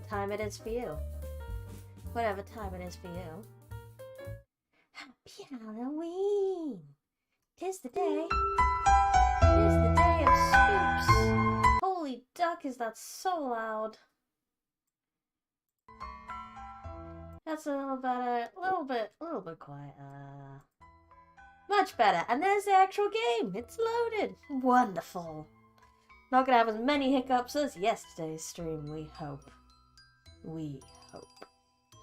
time it is for you. Whatever time it is for you. Happy Halloween! 'Tis the day. 'Tis the day of spooks. Holy duck, is that so loud? That's a little better. A little bit quieter. Much better. And there's the actual game. It's loaded. Wonderful. Not gonna have as many hiccups as yesterday's stream, we hope. We hope. I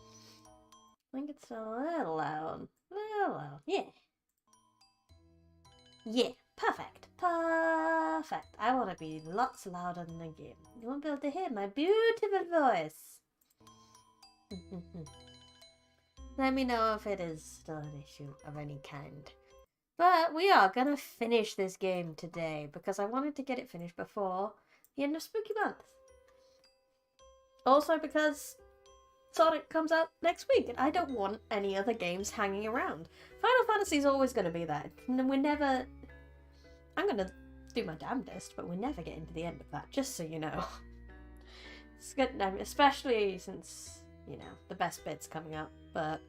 think it's a little loud. A little loud. Yeah. Yeah. Perfect. Perfect. I want to be lots louder than the game. You won't be able to hear my beautiful voice. Let me know if it is still an issue of any kind. But we are going to finish this game today because I wanted to get it finished before the end of Spooky Month. Also because Sonic comes out next week and I don't want any other games hanging around. Final Fantasy is always going to be there. We're never... I'm going to do my damnedest, but we're never getting to the end of that, just so you know. It's good, especially since, you know, the best bit's coming up, but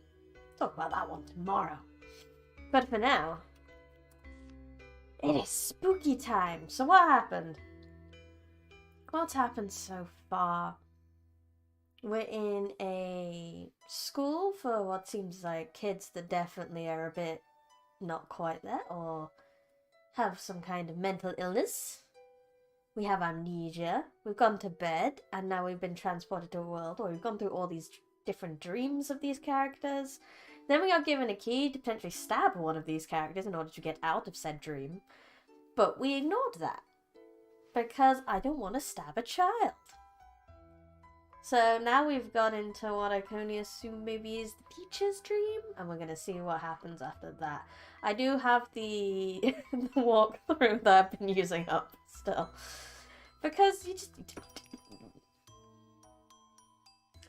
talk about that one tomorrow. But for now, it is spooky time. So what happened? What's happened so far? We're in a school for what seems like kids that definitely are a bit not quite there or have some kind of mental illness. We have amnesia. We've gone to bed and now we've been transported to a world where we've gone through all these different dreams of these characters. Then we got given a key to potentially stab one of these characters in order to get out of said dream. But we ignored that. Because I don't want to stab a child. So now we've got into what I can only assume maybe is the teacher's dream. And we're going to see what happens after that. I do have the, the walkthrough that I've been using up still. Because you just...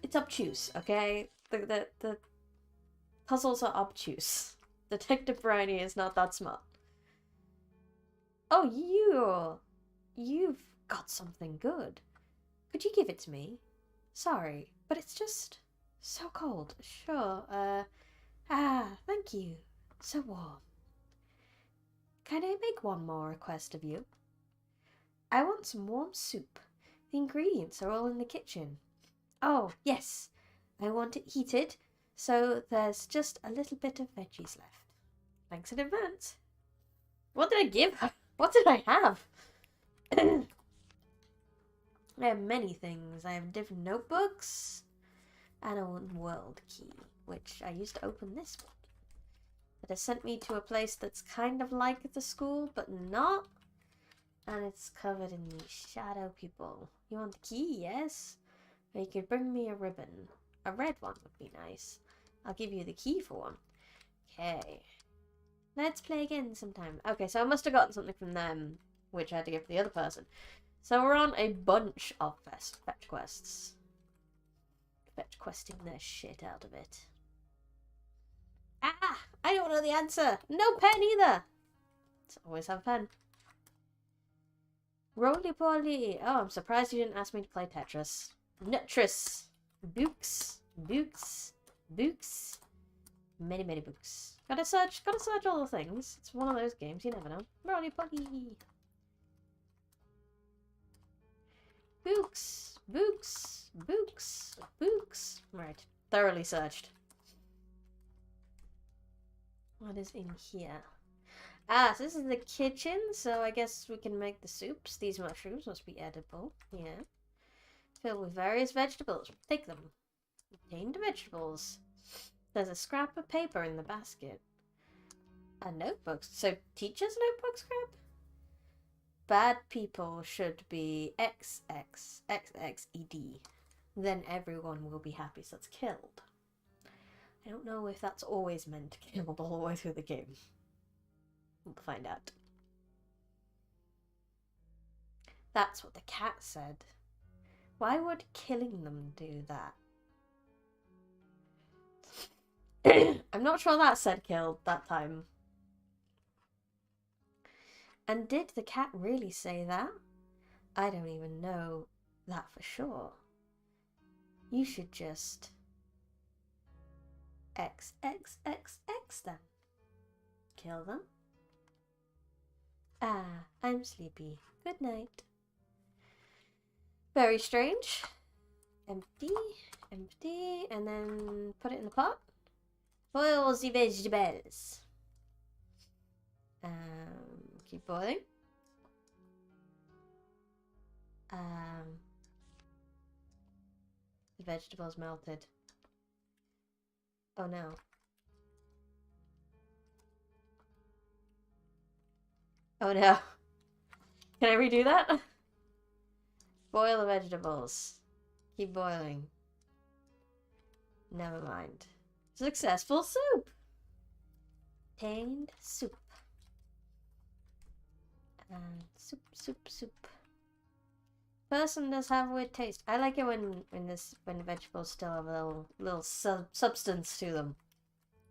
It's obtuse, okay? The puzzles are obtuse. Detective Briny is not that smart. Oh, you've got something good. Could you give it to me? Sorry, but it's just so cold. Sure, thank you. So warm. Can I make one more request of you? I want some warm soup. The ingredients are all in the kitchen. Oh, yes. I want to eat it, so there's just a little bit of veggies left. Thanks in advance. What did I give her? What did I have? I have many things. I have different notebooks and a world key, which I used to open this one. It has sent me to a place that's kind of like the school, but not. And it's covered in these shadow people. You want the key? Yes. Or you could bring me a ribbon. A red one would be nice. I'll give you the key for one. Okay. Let's play again sometime. Okay, so I must have gotten something from them, which I had to give to the other person. So we're on a bunch of fetch quests. Fetch questing the shit out of it. Ah! I don't know the answer! No pen either! Let's always have a pen. Roly-poly! Oh, I'm surprised you didn't ask me to play Tetris. Nutris! Books! Books! Books! Many, many books. Gotta search all the things. It's one of those games, you never know. Roly-poly! Books! Books! Books! Books! Right. Thoroughly searched. What is in here? Ah, so this is the kitchen, so I guess we can make the soups. These mushrooms must be edible. Yeah. Filled with various vegetables. Take them. Obtained vegetables. There's a scrap of paper in the basket. A notebook. So, teacher's notebook scrap? Bad people should be XXXXED. Then everyone will be happy, so it's killed. I don't know if that's always meant killed all the way through the game. We'll find out. That's what the cat said. Why would killing them do that? I'm not sure that said killed that time. And did the cat really say that? I don't even know that for sure. You should just X them. Kill them. Ah, I'm sleepy. Good night. Very strange. Empty, empty, and then put it in the pot. Boil the vegetables. Keep boiling. The vegetables melted. Oh no. Oh no. Can I redo that? Boil the vegetables. Keep boiling. Never mind. Successful soup. Tamed soup. Soup. Person does have a weird taste. I like it when the vegetables still have a little substance to them.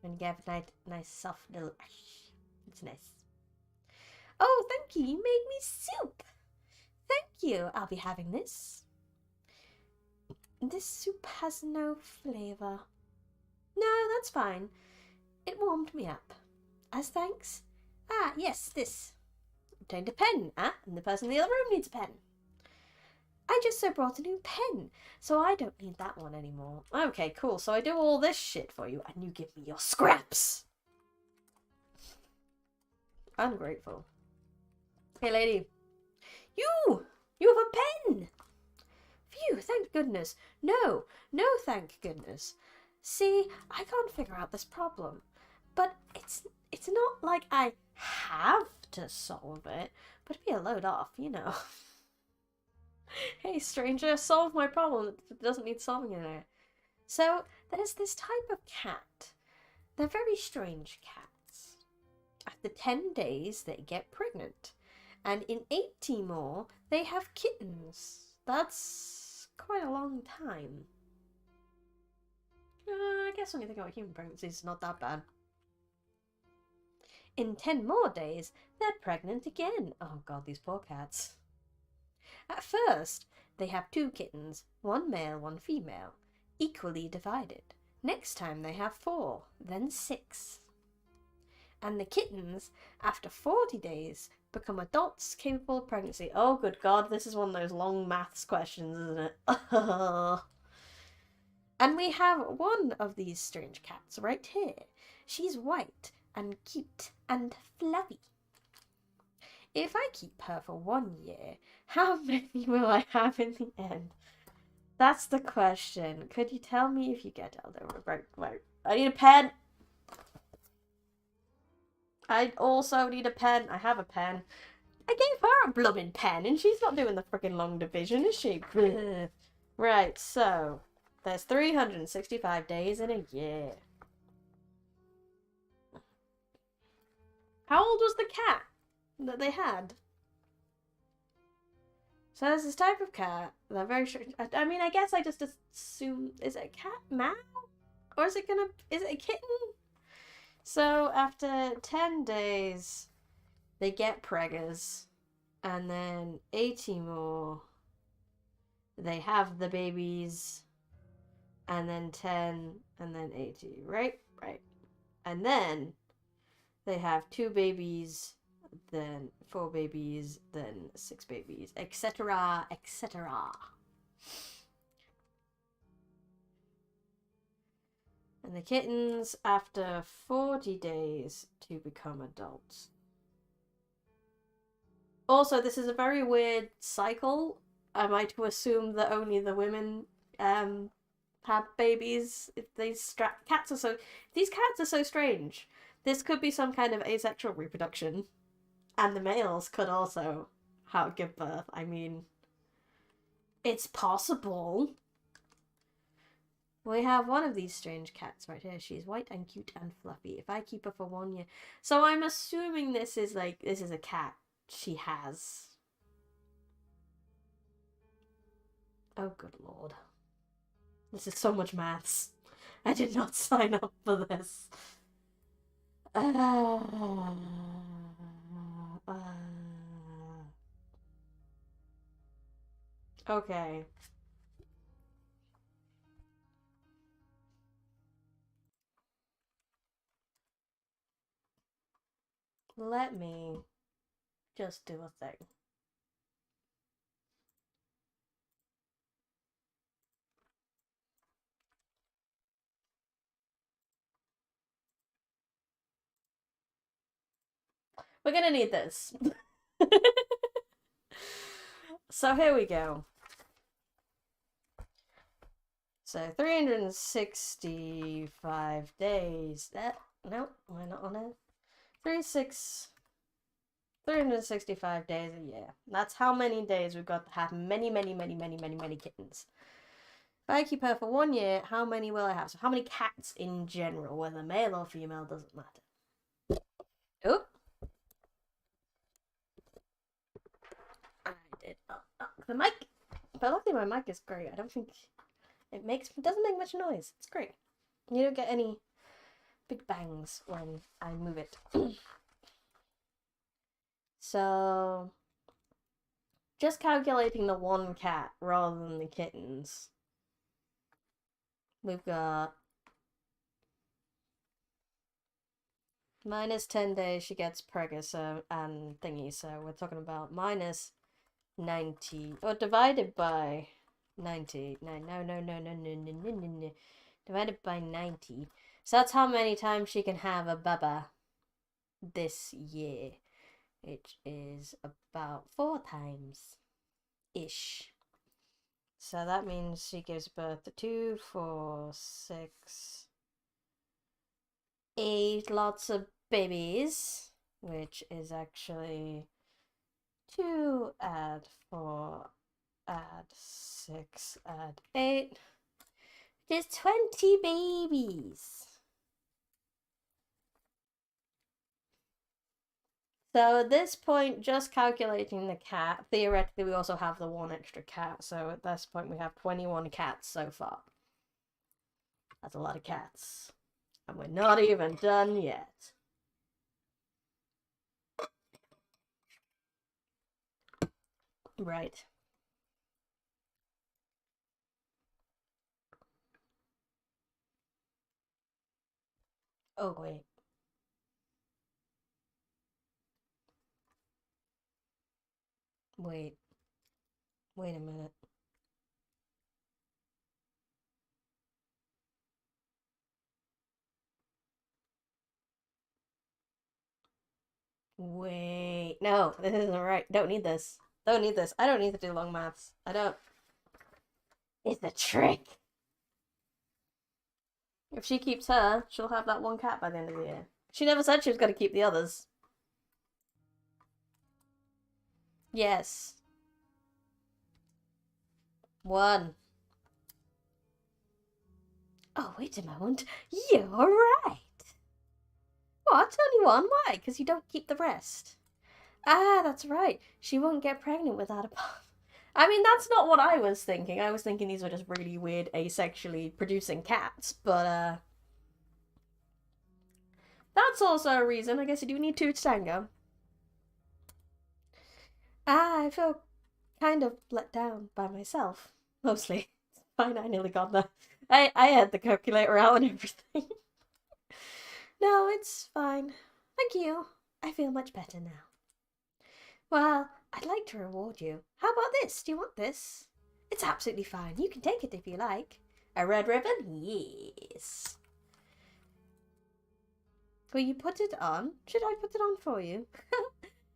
When you get a nice soft little. It's nice. Oh, thank you. You made me soup. Thank you. I'll be having this. This soup has no flavor. No, that's fine. It warmed me up. As thanks. Ah, yes, this. Obtained a pen. Ah, and the person in the other room needs a pen. I just so brought a new pen, so I don't need that one anymore. Okay, cool. So I do all this shit for you, and you give me your scraps. Ungrateful. Hey, lady. You have a pen. Phew, thank goodness. No, thank goodness. See, I can't figure out this problem. But it's not like I have to solve it, but it'd be a load off, you know. Hey, stranger, solve my problem. It doesn't need solving anymore. So, there's this type of cat. They're very strange cats. After 10 days, they get pregnant. And in 80 more, they have kittens. That's quite a long time. I guess when you think about human pregnancies, it's not that bad. In 10 more days, they're pregnant again. Oh god, these poor cats. At first, they have 2 kittens, 1 male, 1 female, equally divided. Next time they have 4, then 6. And the kittens, after 40 days, become adults capable of pregnancy. Oh, good god, this is one of those long maths questions, isn't it? And we have one of these strange cats right here. She's white and cute and fluffy. If I keep her for 1 year, how many will I have in the end? That's the question. Could you tell me if you get elder? Right. I need a pen. I also need a pen. I have a pen. I gave her a blooming pen, and she's not doing the freaking long division, is she? Right, so there's 365 days in a year. How old was the cat that they had? So there's this type of cat. They're very strange. I mean, I guess I just assume, is it a cat now? Or is it a kitten? So after 10 days, they get preggers. And then 80 more, they have the babies. And then 10, and then 80. Right. And then they have 2 babies, then 4 babies, then 6 babies, etc., etc. And the kittens, after 40 days, to become adults. Also, this is a very weird cycle. Am I to assume that only the women have babies? If these cats are so strange. This could be some kind of asexual reproduction. And the males could also give birth. I mean, it's possible. We have one of these strange cats right here. She's white and cute and fluffy. If I keep her for 1 year. So I'm assuming this is a cat she has. Oh, good lord. This is so much maths. I did not sign up for this. Okay. Let me just do a thing. We're gonna need this. So here we go. So 365 days. No, we're not on it. 365 days a year. That's how many days we've got to have many kittens. If I keep her for 1 year, how many will I have? So how many cats in general, whether male or female, doesn't matter. Oh. I did the mic. But luckily my mic is great. I don't think it doesn't make much noise. It's great. You don't get any big bangs when I move it. So just calculating the 1 cat rather than the kittens. We've got minus 10 days she gets preggers, so and thingy, so we're talking about minus 90 or divided by 90. No. Divided by 90. So that's how many times she can have a baba this year. Which is about 4 times ish. So that means she gives birth to 2, 4, 6, 8 lots of babies, which is actually 2 add 4 add 6 add 8. There's 20 babies. So at this point, just calculating the cat, theoretically we also have the 1 extra cat, so at this point we have 21 cats so far. That's a lot of cats. And we're not even done yet. Right. Oh, wait. Wait. Wait a minute. Wait. No, this isn't right. Don't need this. Don't need this. I don't need to do long maths. I don't. It's a trick. If she keeps her, she'll have that 1 cat by the end of the year. She never said she was going to keep the others. Yes. 1. Oh, wait a moment. You're right. What? Only 1? Why? Because you don't keep the rest. Ah, that's right. She won't get pregnant without a partner. I mean, that's not what I was thinking. I was thinking these were just really weird asexually producing cats, but that's also a reason. I guess you do need 2 to tango. Ah, I feel kind of let down by myself. Mostly. It's fine, I nearly got there. I had the calculator out and everything. No, it's fine. Thank you. I feel much better now. Well, I'd like to reward you. How about this? Do you want this? It's absolutely fine. You can take it if you like. A red ribbon? Yes. Will you put it on? Should I put it on for you?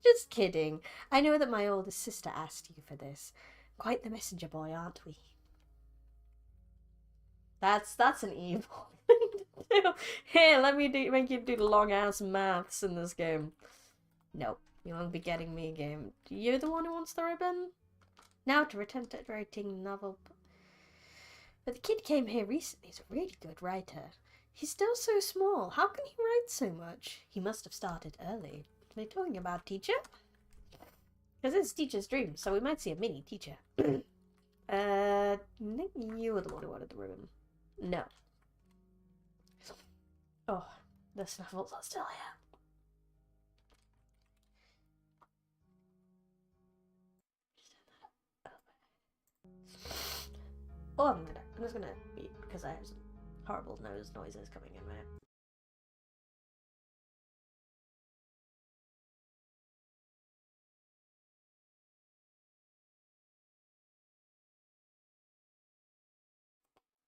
Just kidding. I know that my oldest sister asked you for this. Quite the messenger boy, aren't we? That's an evil thing to do. Here, let me make you do long ass maths in this game. Nope, you won't be getting me a game. You're the one who wants the ribbon? Now to attempt at writing novel. But the kid came here recently. He's a really good writer. He's still so small. How can he write so much? He must have started early. Are they talking about teacher? Because it's teacher's dream, so we might see a mini teacher. Nick, you were the one who wanted the ribbon. No. Oh, the snuffles are still here. Oh, I'm just gonna eat because I have some horrible nose noises coming in there.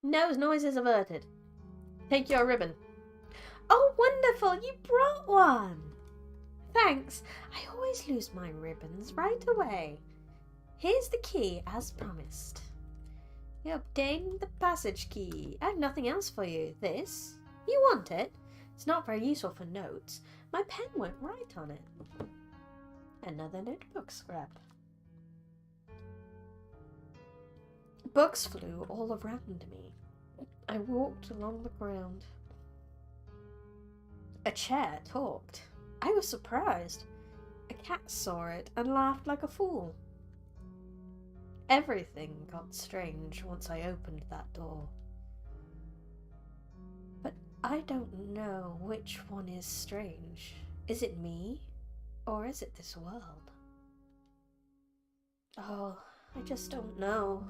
Noise is averted. Take your ribbon. Oh, wonderful! You brought one! Thanks. I always lose my ribbons right away. Here's the key, as promised. You obtained the passage key. I have nothing else for you. This? You want it? It's not very useful for notes. My pen won't write on it. Another notebook scrap. Books flew all around me. I walked along the ground. A chair talked. I was surprised. A cat saw it and laughed like a fool. Everything got strange once I opened that door. But I don't know which one is strange. Is it me? Or is it this world? Oh, I just don't know.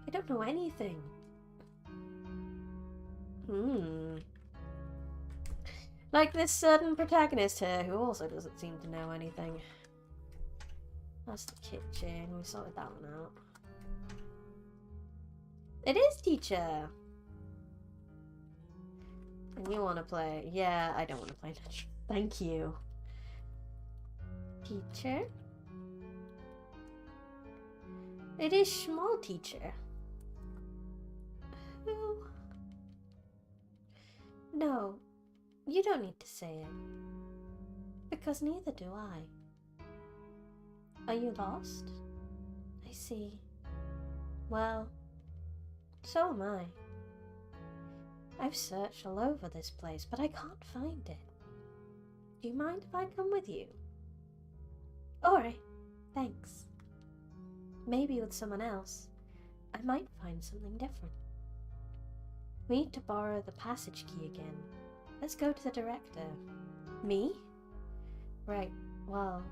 I don't know anything. Like this certain protagonist here, who also doesn't seem to know anything. That's the kitchen. We sorted that one out. It is, teacher! And you want to play? Yeah, I don't want to play much. Thank you. Teacher? It is small, teacher. Who? No, you don't need to say it. Because neither do I. Are you lost? I see. Well, so am I. I've searched all over this place, but I can't find it. Do you mind if I come with you? Alright, thanks. Maybe with someone else, I might find something different. We need to borrow the passage key again. Let's go to the director. Me? Right, well,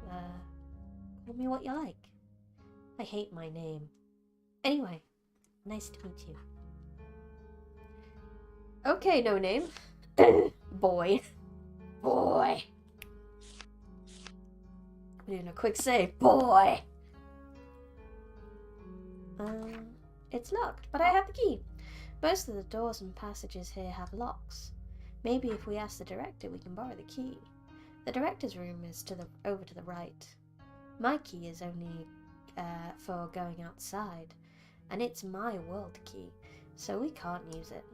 call me what you like. I hate my name. Anyway, nice to meet you. Okay, no name. Boy. Boy. We're doing a quick save. Boy! It's locked, but I have the key. Most of the doors and passages here have locks. Maybe if we ask the director, we can borrow the key. The director's room is over to the right. My key is only for going outside, and it's my world key, so we can't use it.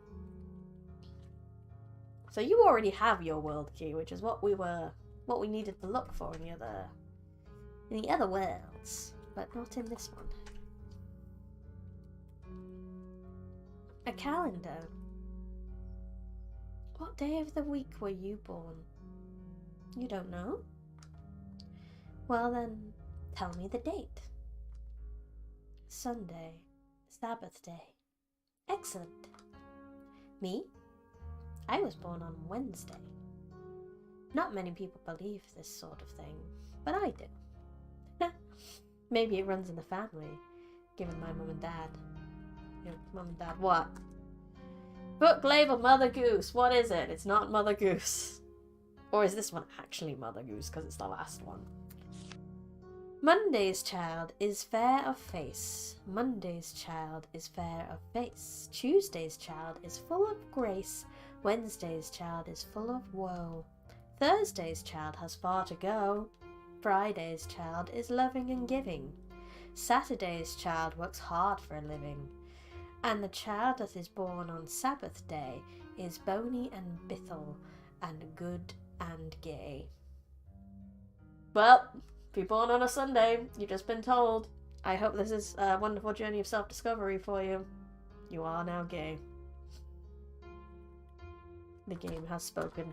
So you already have your world key, which is what we needed to look for in the other worlds, but not in this one. A calendar. What day of the week were you born? You don't know? Well then, tell me the date. Sunday, Sabbath day. Excellent. Me? I was born on Wednesday. Not many people believe this sort of thing, but I do. Maybe it runs in the family, given my mum and dad. Your mum and dad, what? Book label Mother Goose. What is it? It's not Mother Goose. Or is this one actually Mother Goose because it's the last one? Monday's child is fair of face. Monday's child is fair of face. Tuesday's child is full of grace. Wednesday's child is full of woe. Thursday's child has far to go. Friday's child is loving and giving. Saturday's child works hard for a living. And the child that is born on Sabbath day is bony and bithel, and good and gay. Well, if you're born on a Sunday, you've just been told. I hope this is a wonderful journey of self-discovery for you. You are now gay. The game has spoken.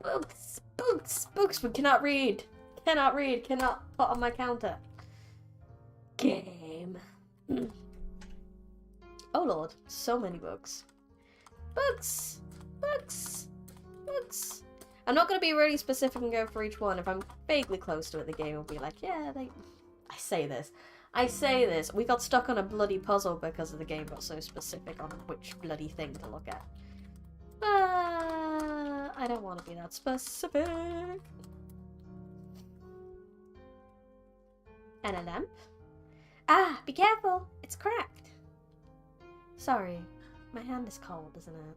Books! Books! Books! We cannot read! Cannot read! Cannot put on my counter. Game. Oh lord, so many books. Books! Books! Books! I'm not going to be really specific and go for each one. If I'm vaguely close to it, the game will be like, yeah, I say this. We got stuck on a bloody puzzle because the game got so specific on which bloody thing to look at. I don't want to be that specific. And a lamp. Ah, be careful! It's cracked! Sorry, my hand is cold, isn't it?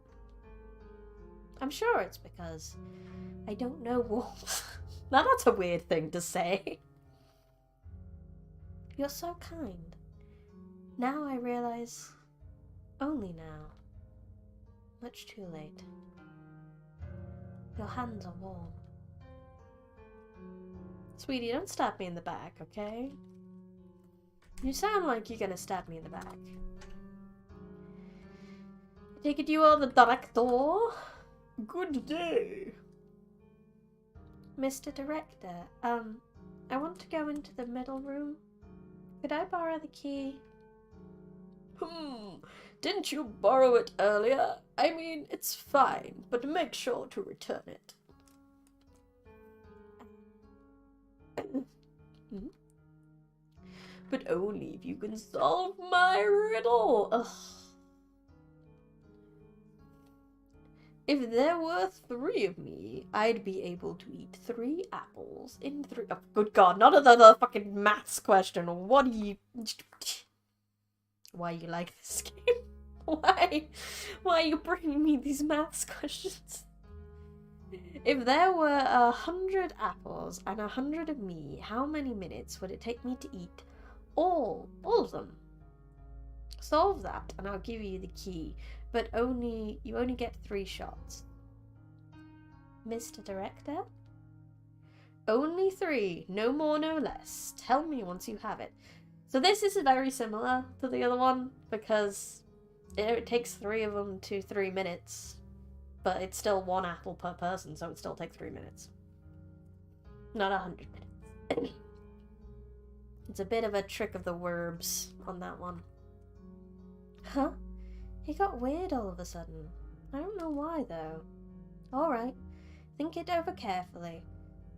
I'm sure it's because I don't know warmth. Now that's a weird thing to say. You're so kind. Now I realize... Only now. Much too late. Your hands are warm. Sweetie, don't stab me in the back, okay? You sound like you're gonna stab me in the back. I take it you are the director? Good day. Mr. Director, I want to go into the middle room. Could I borrow the key? Didn't you borrow it earlier? I mean, it's fine, but make sure to return it. But only if you can solve my riddle. Ugh. If there were 3 of me, I'd be able to eat 3 apples in 3... Oh, good God, not another fucking maths question. What do you... Why you like this game? Why are you bringing me these maths questions? If there were 100 apples and 100 of me, how many minutes would it take me to eat all of them? Solve that and I'll give you the key, but you only get 3 shots. Mr. Director? Only 3, no more, no less. Tell me once you have it. So this is very similar to the other one because it takes 3 of them to 3 minutes, but it's still 1 apple per person, so it still takes 3 minutes. Not 100 minutes. It's a bit of a trick of the verbs on that one. Huh? He got weird all of a sudden. I don't know why, though. Alright. Think it over carefully.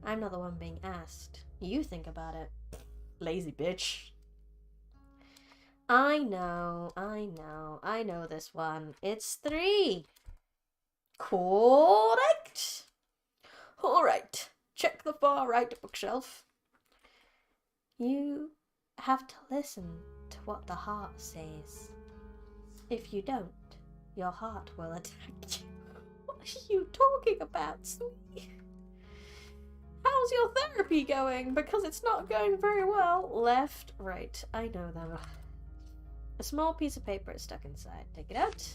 I'm not the one being asked. You think about it. Lazy bitch. I know this one. It's 3. Correct! Alright. Check the far right bookshelf. You have to listen to what the heart says. If you don't, your heart will attack you. What are you talking about, sweetie? How's your therapy going? Because it's not going very well. Left, right. I know them. A small piece of paper is stuck inside. Take it out.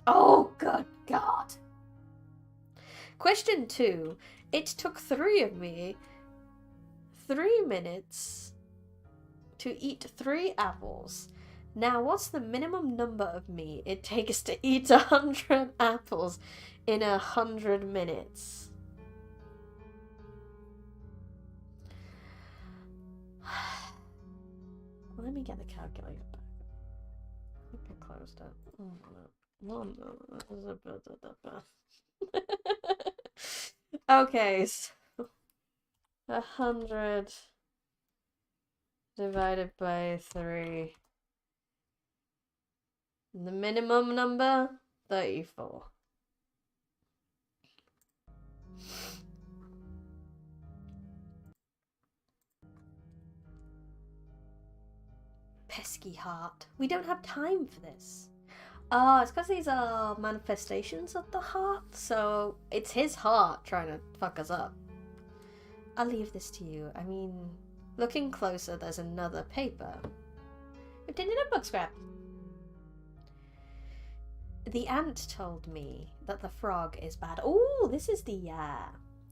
Oh, good God. Question 2. It took 3 of me 3 minutes to eat 3 apples. Now, what's the minimum number of me it takes to eat 100 apples in 100 minutes? Let me get the calculator back. I think I closed it. Oh, no. Okay, so 100 divided by 3. The minimum number, 34. Pesky heart. We don't have time for this. Oh, it's because these are manifestations of the heart, so it's his heart trying to fuck us up. I'll leave this to you. I mean, looking closer, there's another paper. Obtained a book scrap. The ant told me that the frog is bad. Oh, this is the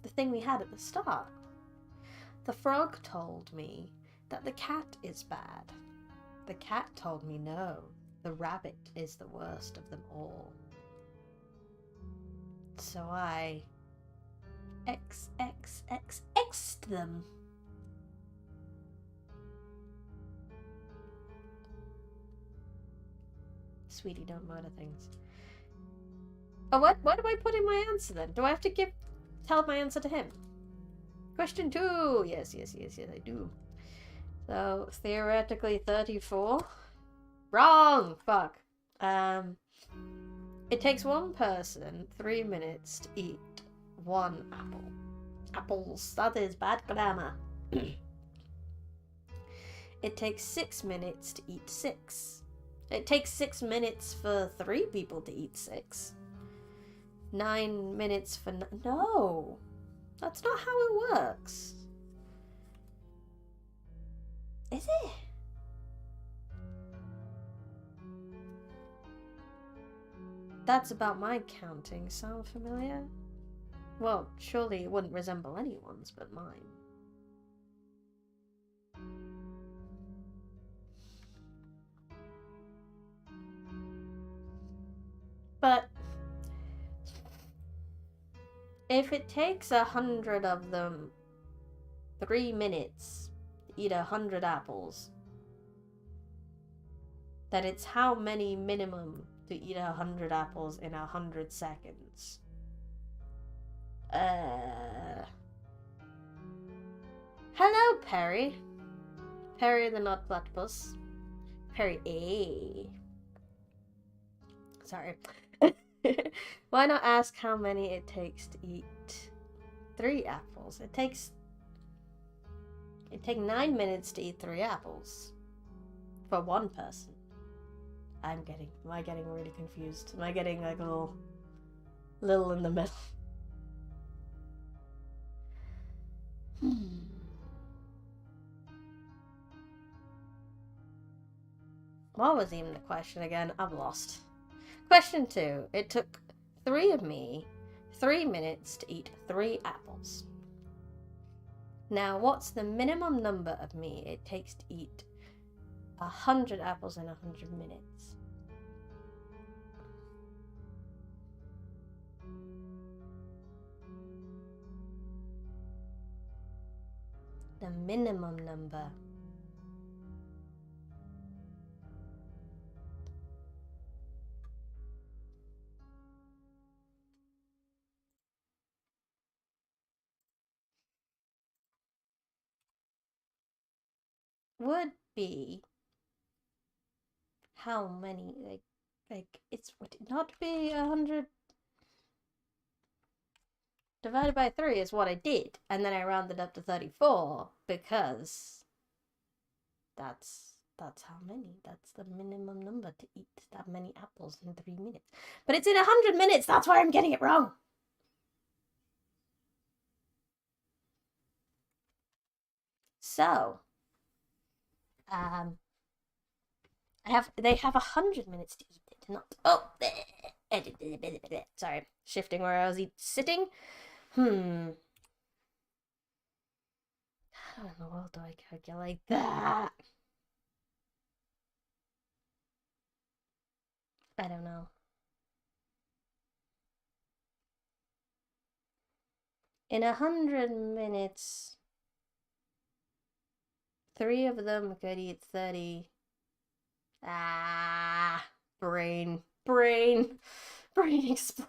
thing we had at the start. The frog told me that the cat is bad. The cat told me no, the rabbit is the worst of them all. So I X'd them. Sweetie, don't murder things. Oh, what do I put in my answer then? Do I have to tell my answer to him? Question 2. Yes, I do. So, theoretically 34. Wrong! Fuck. It takes 1 person 3 minutes to eat 1 apple. Apples. That is bad grammar. it takes 6 minutes to eat 6. It takes 6 minutes for 3 people to eat 6. 9 minutes for... No! That's not how it works. Is it? That's about my counting. Sound familiar? Well, surely it wouldn't resemble anyone's but mine. But if it takes 100 of them 3 minutes to eat 100 apples, then it's how many minimum to eat 100 apples in 100 seconds? Hello, Perry. Perry the Not Platypus. Perry A. Sorry. Why not ask how many it takes to eat 3 apples? It takes 9 minutes to eat 3 apples for one person. Am I getting really confused? Am I getting like a little in the middle? What was even the question again? I'm lost. Question 2. It took 3 of me 3 minutes to eat 3 apples. Now, what's the minimum number of me it takes to eat 100 apples in 100 minutes? The minimum number. Would be how many, like it's, would it not be 100 divided by 3 is what I did, and then I rounded up to 34 because that's how many. That's the minimum number to eat that many apples in 3 minutes. But it's in 100 minutes. That's why I'm getting it wrong. So, they have 100 minutes to eat it. Not sorry, shifting where I was sitting. How in the world do I calculate that? I don't know. In 100 minutes, 3 of them could eat 30. Brain explosion.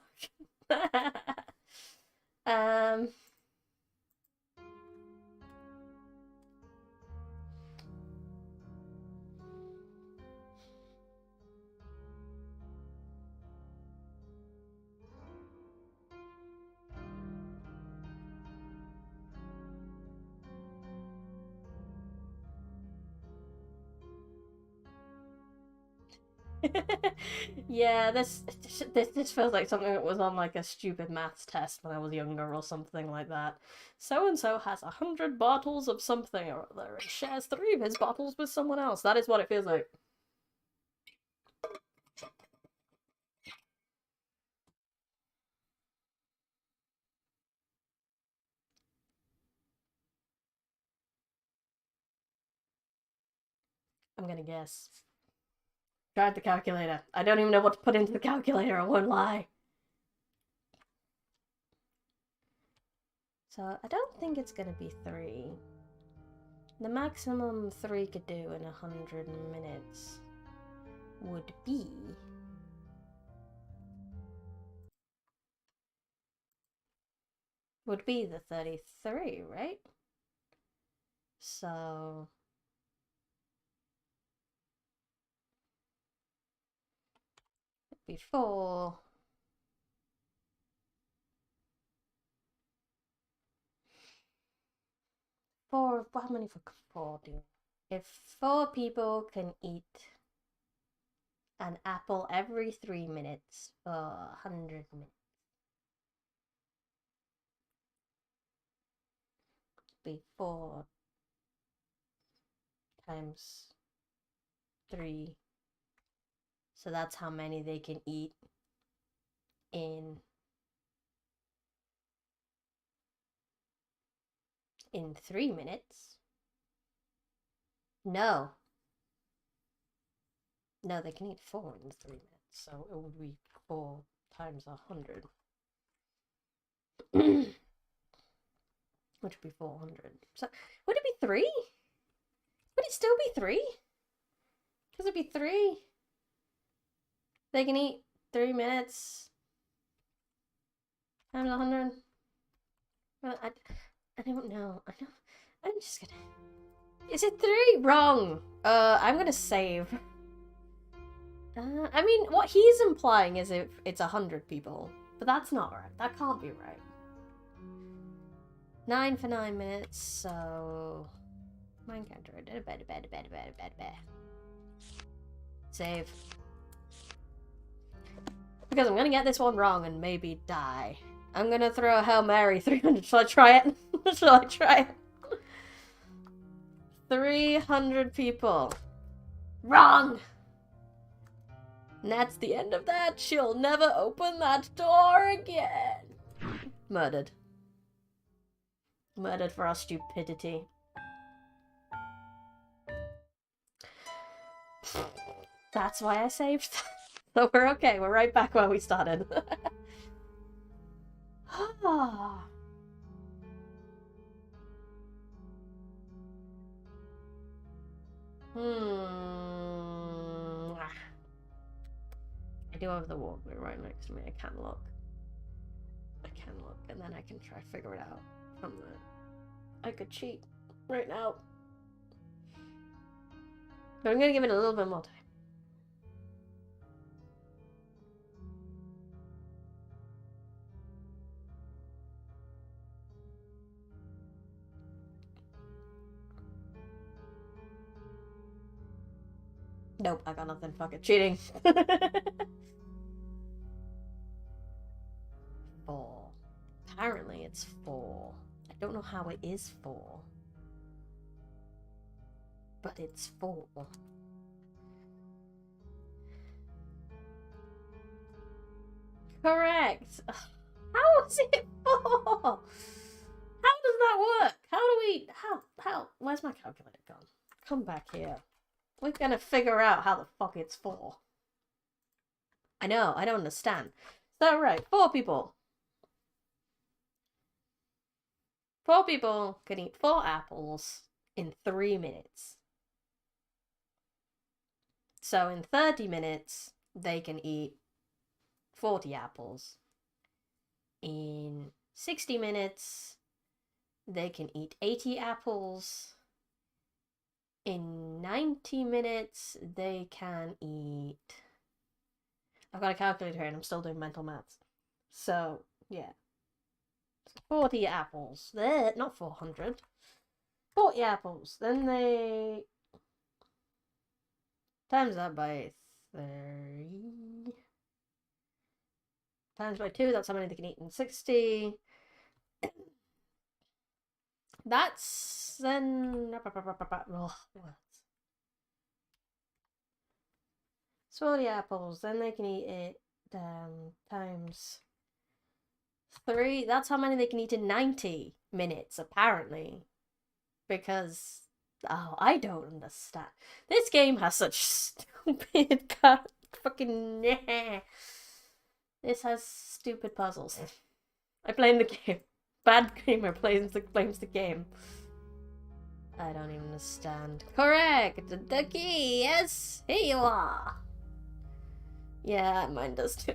Yeah, this feels like something that was on like a stupid maths test when I was younger or something like that. So and so has 100 bottles of something or other and shares 3 of his bottles with someone else. That is what it feels like. I'm gonna guess. Tried the calculator. I don't even know what to put into the calculator, I won't lie. So I don't think it's gonna be 3. The maximum 3 could do in 100 minutes would be... the 33, right? So... before... how many for 4 do? If 4 people can eat an apple every 3 minutes for 100 minutes, be 4 times 3. So that's how many they can eat in 3 minutes. No, they can eat 4 in 3 minutes. So it would be 4 times 100. Which would be 400. So would it be 3? Would it still be 3? Because it'd be 3. They can eat 3 minutes times 100. Well, I don't know. I'm just gonna. Is it 3? Wrong. I'm gonna save. I mean, what he's implying is if it's 100 people, but that's not right. That can't be right. 9 for 9 minutes, so mine counter. Save. Because I'm gonna get this one wrong and maybe die. I'm gonna throw a Hail Mary 300. Shall I try it? Shall I try it? 300 people. Wrong! And that's the end of that. She'll never open that door again. Murdered. Murdered for our stupidity. That's why I saved. So we're okay. We're right back where we started. I do have the walkway right next to me. I can look. And then I can try to figure it out from there. I could cheat right now. But I'm gonna give it a little bit more time. Nope, I got nothing. Fuck it. Cheating. 4. Apparently it's 4. I don't know how it is 4. But it's 4. Correct. How is it 4? How does that work? How do we... How... Where's my calculator gone? Come back here. We're gonna figure out how the fuck it's 4. I know, I don't understand. So, right, 4 people. 4 people can eat 4 apples in 3 minutes. So in 30 minutes, they can eat 40 apples. In 60 minutes, they can eat 80 apples. In 90 minutes, they can eat... I've got a calculator here and I'm still doing mental maths. So, yeah. 40 apples. Not 400. 40 apples. Then they... Times that by 3. Times by 2, that's how many they can eat in 60. That's then... So 40 apples, then they can eat it times 3. That's how many they can eat in 90 minutes, apparently. Because... Oh, I don't understand. This game has such stupid fucking... This has stupid puzzles. I blame the game. Bad gamer blames the game. I don't even understand. Correct! The key! Yes! Here you are! Yeah, mine does too.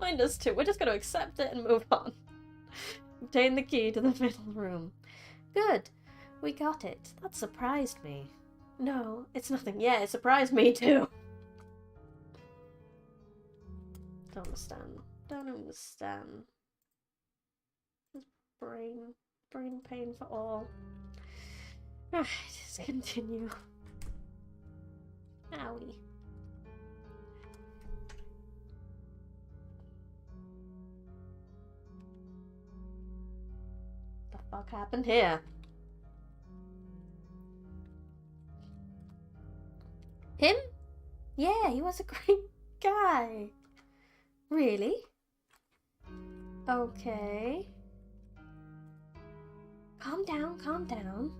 Mine does too. We're just gonna accept it and move on. Obtain the key to the middle room. Good. We got it. That surprised me. No, it's nothing. Yeah, it surprised me too. Don't understand. Don't understand. Brain pain for all. Alright, let's continue. Owie. The fuck happened here? Him? Yeah, he was a great guy. Really? Okay. Calm down, calm down.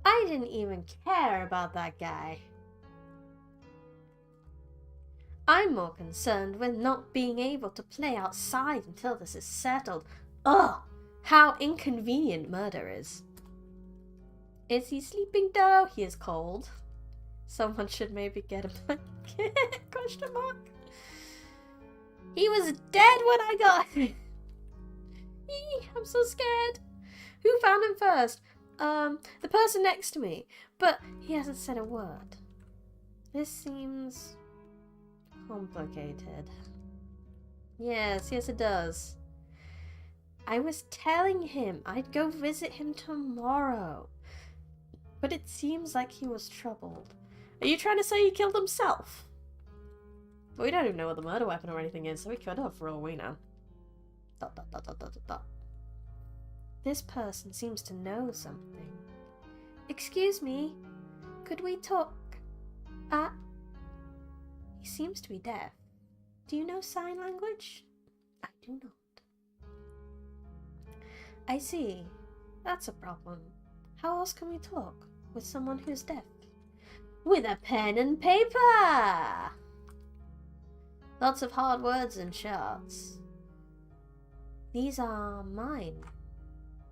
I didn't even care about that guy. I'm more concerned with not being able to play outside until this is settled. Ugh! How inconvenient murder is. Is he sleeping though? He is cold. Someone should maybe get a blanket? Question mark. He was dead when I got him. I'm so scared. Who found him first? The person next to me. But he hasn't said a word. This seems complicated. Yes, it does. I was telling him I'd go visit him tomorrow. But it seems like he was troubled. Are you trying to say he killed himself? But we don't even know what the murder weapon or anything is, so we could have for all we know. ... This person seems to know something. Excuse me, could we talk? He seems to be deaf. Do you know sign language? I do not. I see. That's a problem. How else can we talk with someone who's deaf? With a pen and paper! Lots of hard words and charts. These are mine.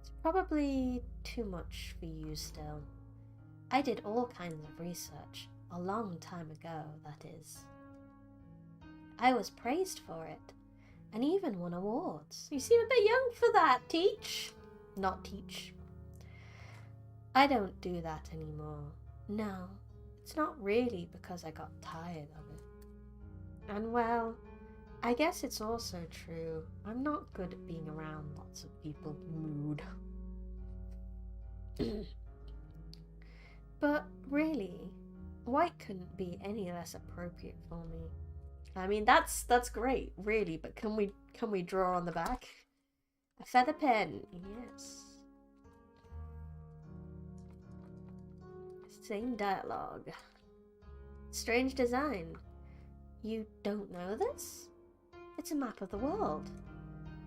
It's probably too much for you still. I did all kinds of research, a long time ago, that is. I was praised for it, and even won awards. You seem a bit young for that, Teach. Not Teach. I don't do that anymore. No, it's not really because I got tired of it. And well, I guess it's also true. I'm not good at being around lots of people. Mood. But really, white couldn't be any less appropriate for me. I mean, that's great, really. But can we draw on the back? A feather pen, yes. Same dialogue. Strange design. You don't know this? It's a map of the world.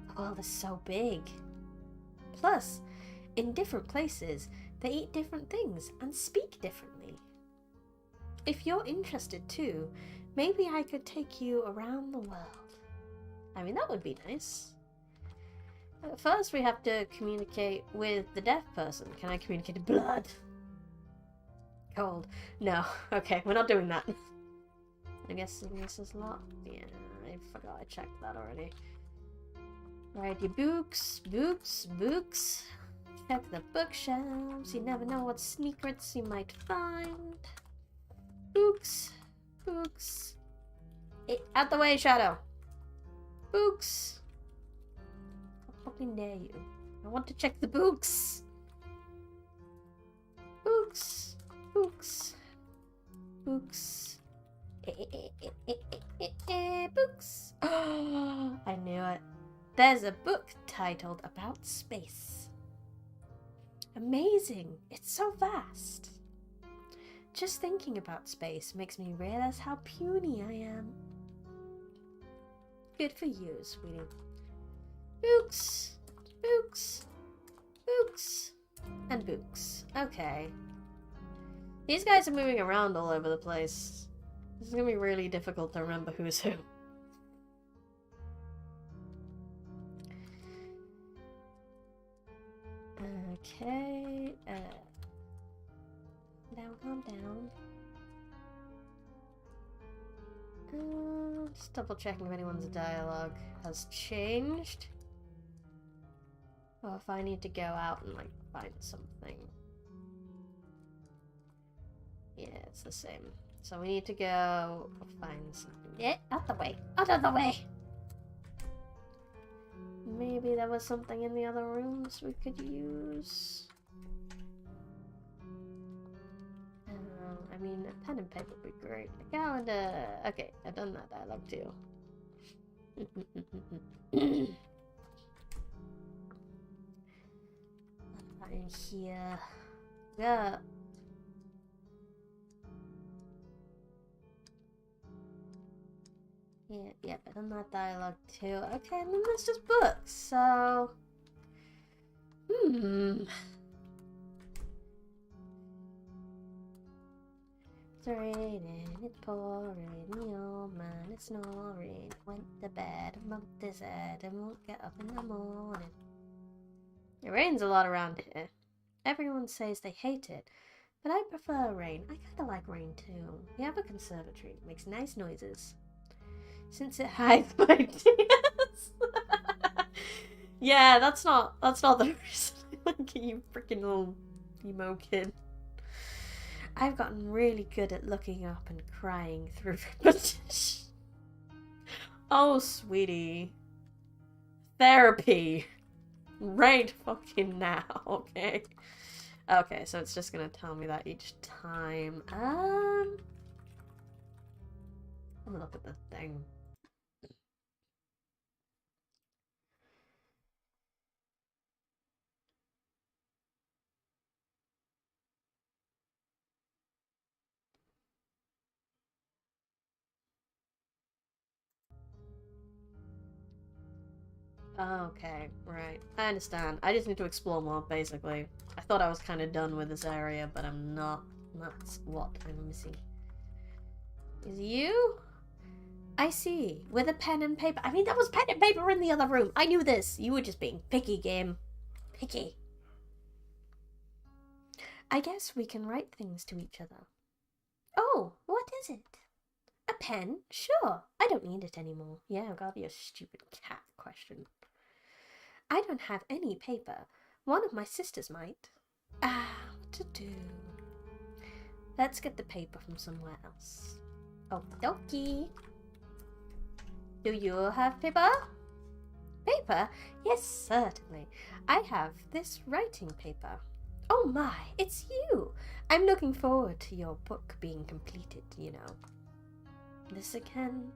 The world is so big. Plus, in different places, they eat different things and speak differently. If you're interested too, maybe I could take you around the world. I mean, that would be nice. First, we have to communicate with the deaf person. Can I communicate to blood? Cold. No. Okay, we're not doing that. I guess this is locked. Yeah, I forgot I checked that already. Right, your books. Check the bookshelves. You never know what secrets you might find. Books. Out the way, Shadow. Books. How fucking dare you? I want to check the books. Books. Books. Oh, I knew it. There's a book titled About Space. Amazing. It's so vast. Just thinking about space makes me realize how puny I am. Good for you, sweetie. Books. And books. Okay. These guys are moving around all over the place. This is gonna be really difficult to remember who's who. Okay. Calm down. Just double checking if anyone's dialogue has changed. Or if I need to go out and like find something. Yeah, it's the same. So we need to go find something. Yeah, out the way. Out of the way! Maybe there was something in the other rooms we could use. I mean, a pen and paper would be great. A calendar. Okay, I've done that dialogue too. In here. Yeah. Yeah, I've done that dialogue too. Okay, and then there's just books, so... It's raining, it's pouring, the old man is snoring. Went to bed and bumped his head and won't get up in the morning. It rains a lot around here. Everyone says they hate it, but I prefer rain. I kinda like rain too. We have a conservatory. It makes nice noises. Since it hides my ideas. Yeah, that's not the reason I like you freaking little emo kid. I've gotten really good at looking up and crying through repetition. Oh, sweetie. Therapy. Right fucking now, okay? Okay, so it's just gonna tell me that each time. I'm gonna look at the thing. Okay, right. I understand. I just need to explore more, basically. I thought I was kind of done with this area, but I'm not. That's what I'm missing. Is you? I see. With a pen and paper. I mean, there was pen and paper in the other room. I knew this. You were just being picky, game. Picky. I guess we can write things to each other. Oh, what is it? A pen? Sure. I don't need it anymore. Yeah, got your stupid cat question. I don't have any paper. One of my sisters might. What to do? Let's get the paper from somewhere else. Okie dokie. Do you have paper? Paper? Yes, certainly. I have this writing paper. Oh my, it's you! I'm looking forward to your book being completed, you know. This again?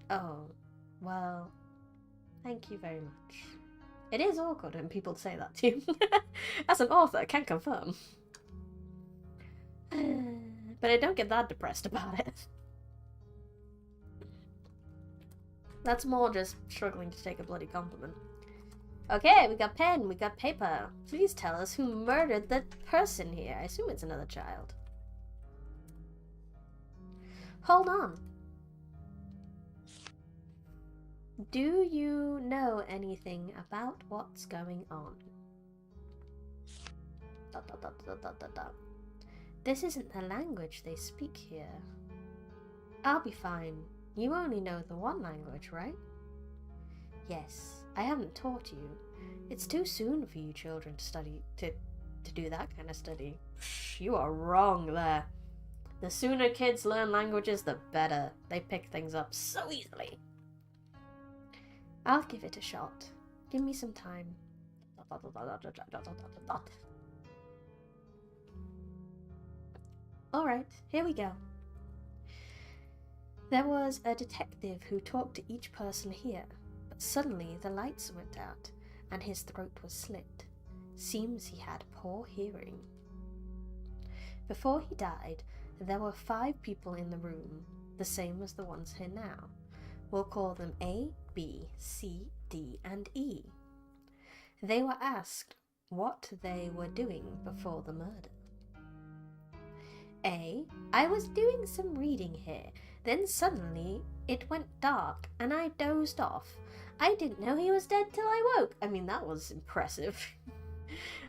Oh, well, thank you very much. It is awkward when people say that to you. As an author, I can confirm. But I don't get that depressed about it. That's more just struggling to take a bloody compliment. Okay, we got pen, we got paper. Please tell us who murdered the person here. I assume it's another child. Hold on. Do you know anything about what's going on? This isn't the language they speak here. I'll be fine. You only know the one language, right? Yes, I haven't taught you. It's too soon for you children to study, to do that kind of study. You are wrong there. The sooner kids learn languages, the better. They pick things up so easily. I'll give it a shot. Give me some time. Alright, here we go. There was a detective who talked to each person here, but suddenly the lights went out and his throat was slit. Seems he had poor hearing. Before he died, there were 5 people in the room, the same as the ones here now. We'll call them A, B, C, D, and E. They were asked what they were doing before the murder. A. I was doing some reading here. Then suddenly it went dark and I dozed off. I didn't know he was dead till I woke. I mean, that was impressive.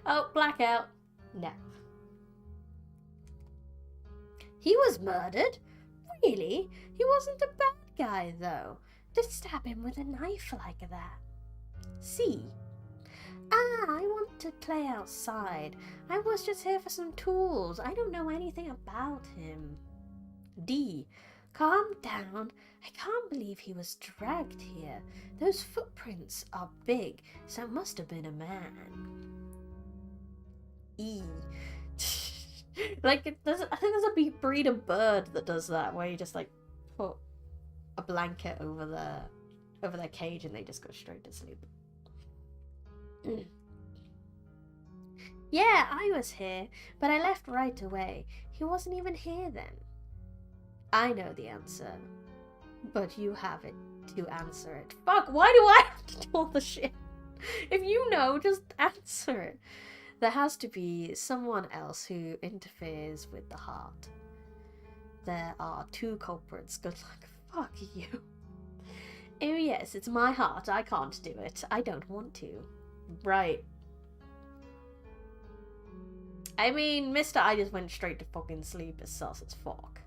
Oh, blackout. No. He was murdered? Really? He wasn't a bad guy, though. To stab him with a knife like that. C. I want to play outside. I was just here for some tools. I don't know anything about him. D. Calm down. I can't believe he was dragged here. Those footprints are big, so it must have been a man. E. Like, I think there's a breed of bird that does that, where you just like put a blanket over their cage and they just go straight to sleep. Yeah, I was here, but I left right away. He wasn't even here then. I know the answer, but you have it to answer it. Fuck, why do I have to do all the shit? If you know, just answer it. There has to be someone else who interferes with the heart. There are 2 culprits. Good luck. Fuck you. Oh yes, it's my heart. I can't do it. I don't want to. Right. I mean, Mr. I just went straight to fucking sleep is sus as fuck.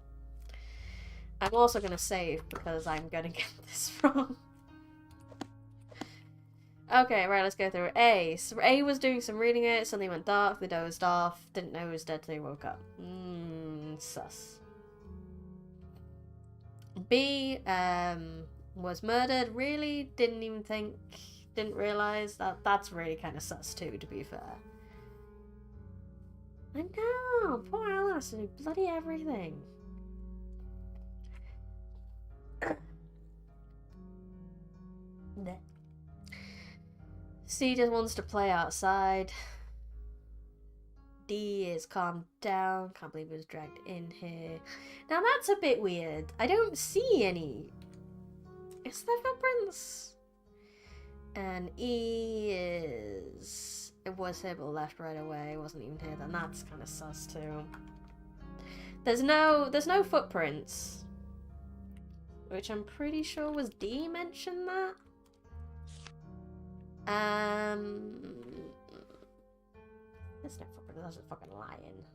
I'm also gonna save because I'm gonna get this wrong. Okay, right, let's go through A. So A was doing some reading it, suddenly went dark, they dozed off, didn't know he was dead till he woke up. Sus. B, was murdered, really? Didn't realise that. That's really kind of sus too, to be fair. I know, poor Alice, and bloody everything. C just wants to play outside. D is calmed down. Can't believe he was dragged in here. Now that's a bit weird. I don't see any. Is there footprints? And E is... It was here but left right away. It wasn't even here then. That's kind of sus too. There's no footprints. Which I'm pretty sure was D mentioned that. There's no footprint, there's a fucking lion.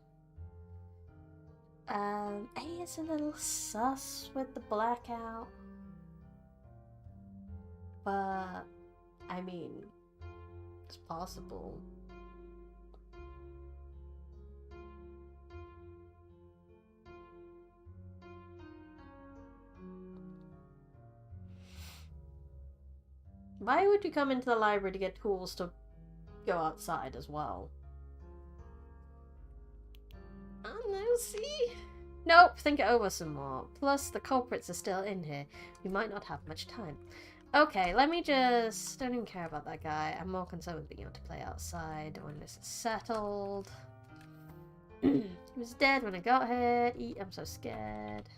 A is a little sus with the blackout. But, I mean, it's possible. Why would you come into the library to get tools to go outside as well? I don't know, see? Nope, think it over some more. Plus, the culprits are still in here. We might not have much time. Okay, let me just... Don't even care about that guy. I'm more concerned with being able to play outside when this is settled. He was dead when I got here. I'm so scared.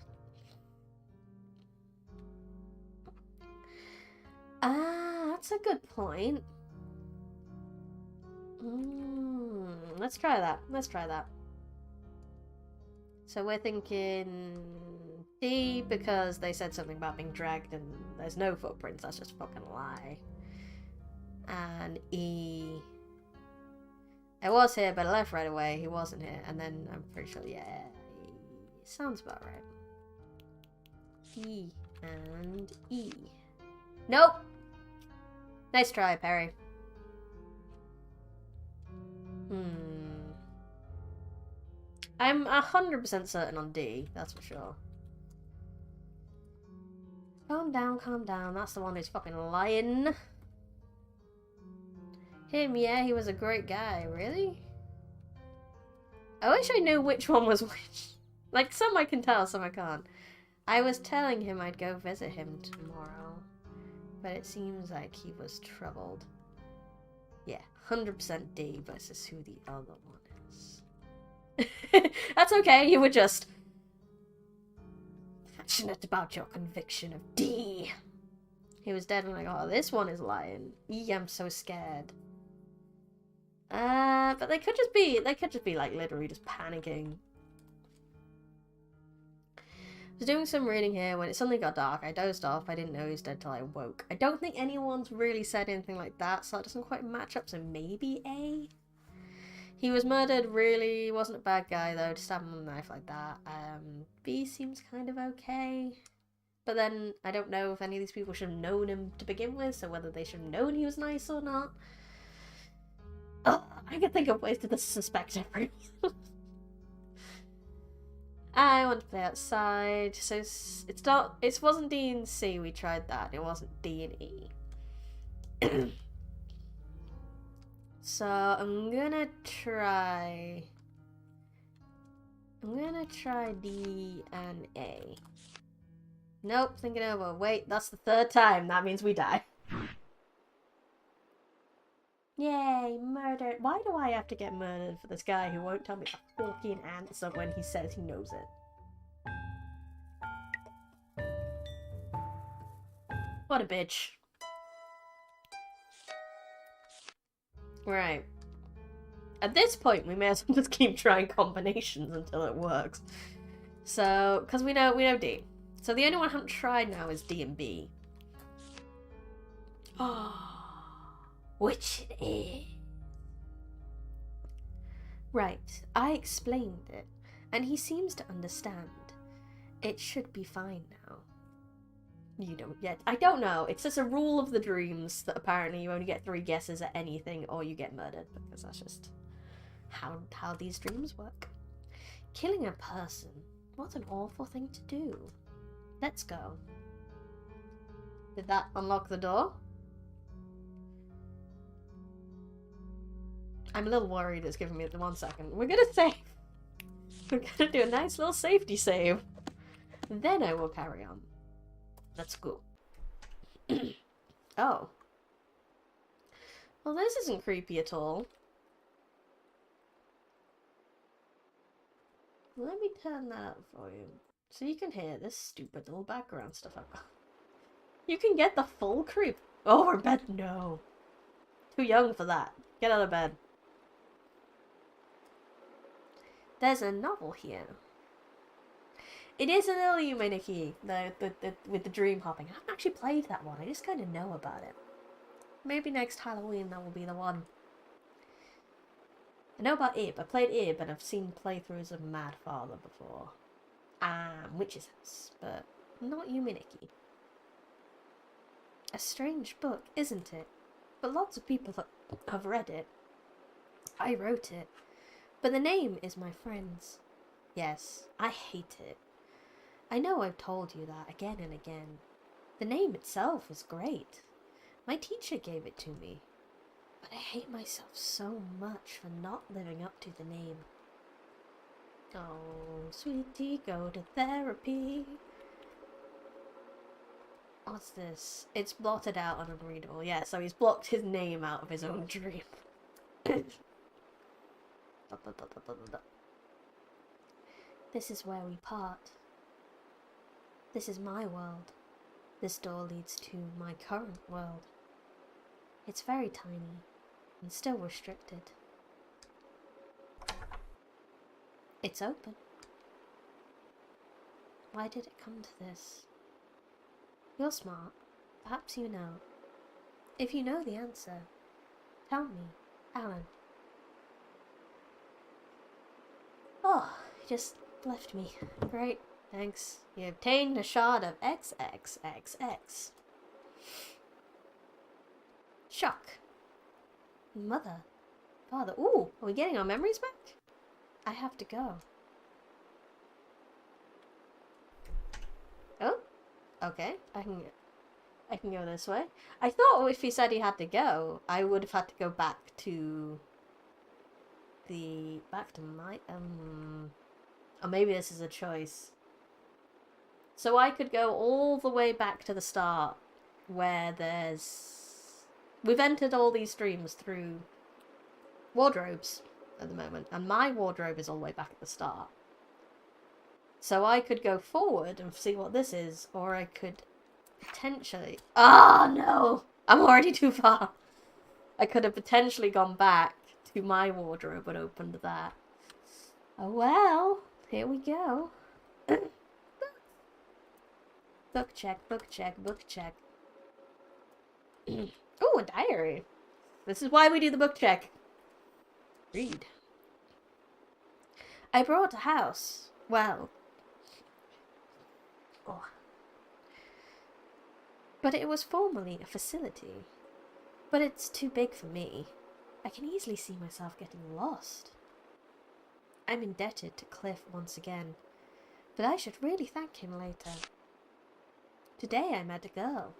That's a good point. Let's try that. Let's try that. So we're thinking D because they said something about being dragged and there's no footprints. That's just a fucking lie. And E. I was here, but I left right away. He wasn't here. And then I'm pretty sure, yeah, sounds about right. E and E. Nope. Nice try, Perry. I'm 100% certain on D, that's for sure. Calm down, calm down. That's the one who's fucking lying. Him, yeah, he was a great guy. Really? I wish I knew which one was which. Like, some I can tell, some I can't. I was telling him I'd go visit him tomorrow, but it seems like he was troubled. Yeah, 100% D versus who the other one is. That's okay, you were just passionate about your conviction of D. He was dead when I got her. This one is lying. E, I'm so scared. But they could just be like literally just panicking. I was doing some reading here when it suddenly got dark. I dozed off. I didn't know he was dead till I woke. I don't think anyone's really said anything like that, so that doesn't quite match up, so maybe A? He was murdered, really wasn't a bad guy though, to stab him with a knife like that. B seems kind of okay. But then, I don't know if any of these people should have known him to begin with, so whether they should have known he was nice or not. I could think of ways to suspect everyone. I want to play outside, so it wasn't D and C, we tried that, it wasn't D and E. So I'm gonna try I'm gonna try D and A. Nope, thinking over. Wait, that's the third time. That means we die. Yay, murdered. Why do I have to get murdered for this guy who won't tell me a fucking answer when he says he knows it? What a bitch. Right. At this point, we may as well just keep trying combinations until it works. So, because we know D. So the only one I haven't tried now is D and B. Oh, which it is. Right, I explained it, and he seems to understand. It should be fine now. You don't yet. I don't know. It's just a rule of the dreams that apparently you only get 3 guesses at anything or you get murdered, because that's just how these dreams work. Killing a person. What an awful thing to do. Let's go. Did that unlock the door? I'm a little worried it's giving me the 1 second. We're gonna save. We're gonna do a nice little safety save. Then I will carry on. Let's go. Oh. Well, this isn't creepy at all. Let me turn that up for you. So you can hear this stupid little background stuff I've got. You can get the full creep. Oh, we're in bed? No. Too young for that. Get out of bed. There's a novel here. It is an Alicemare, with the dream hopping. I haven't actually played that one. I just kind of know about it. Maybe next Halloween that will be the one. I know about Ib. I played Ib, and I've seen playthroughs of Mad Father before. Witch's House, but not Yuminiki. A strange book, isn't it? But lots of people have read it. I wrote it. But the name is my friend's. Yes, I hate it. I know I've told you that again and again. The name itself is great. My teacher gave it to me. But I hate myself so much for not living up to the name. Oh, sweetie, go to therapy. What's this? It's blotted out and unreadable. Yeah, so he's blocked his name out of his own dream. This is where we part. This is my world. This door leads to my current world. It's very tiny and still restricted. It's open. Why did it come to this? You're smart. Perhaps you know. If you know the answer, tell me, Alan. Oh, he just left me. Great, thanks. You obtained a shard of XXXX. Shock. Mother. Father. Ooh, are we getting our memories back? I have to go. Oh, okay. I can go this way. I thought if he said he had to go, I would have had to go back to my or maybe this is a choice. So I could go all the way back to the start where we've entered all these streams through wardrobes at the moment, and my wardrobe is all the way back at the start. So I could go forward and see what this is, or I could potentially... Oh, no! I'm already too far. I could have potentially gone back to my wardrobe and opened that. Oh, well. Here we go. Book check, book check, book check. Oh, a diary. This is why we do the book check. Read. I brought a house. Well... Oh. But it was formerly a facility. But it's too big for me. I can easily see myself getting lost. I'm indebted to Cliff once again, but I should really thank him later. Today I met a girl.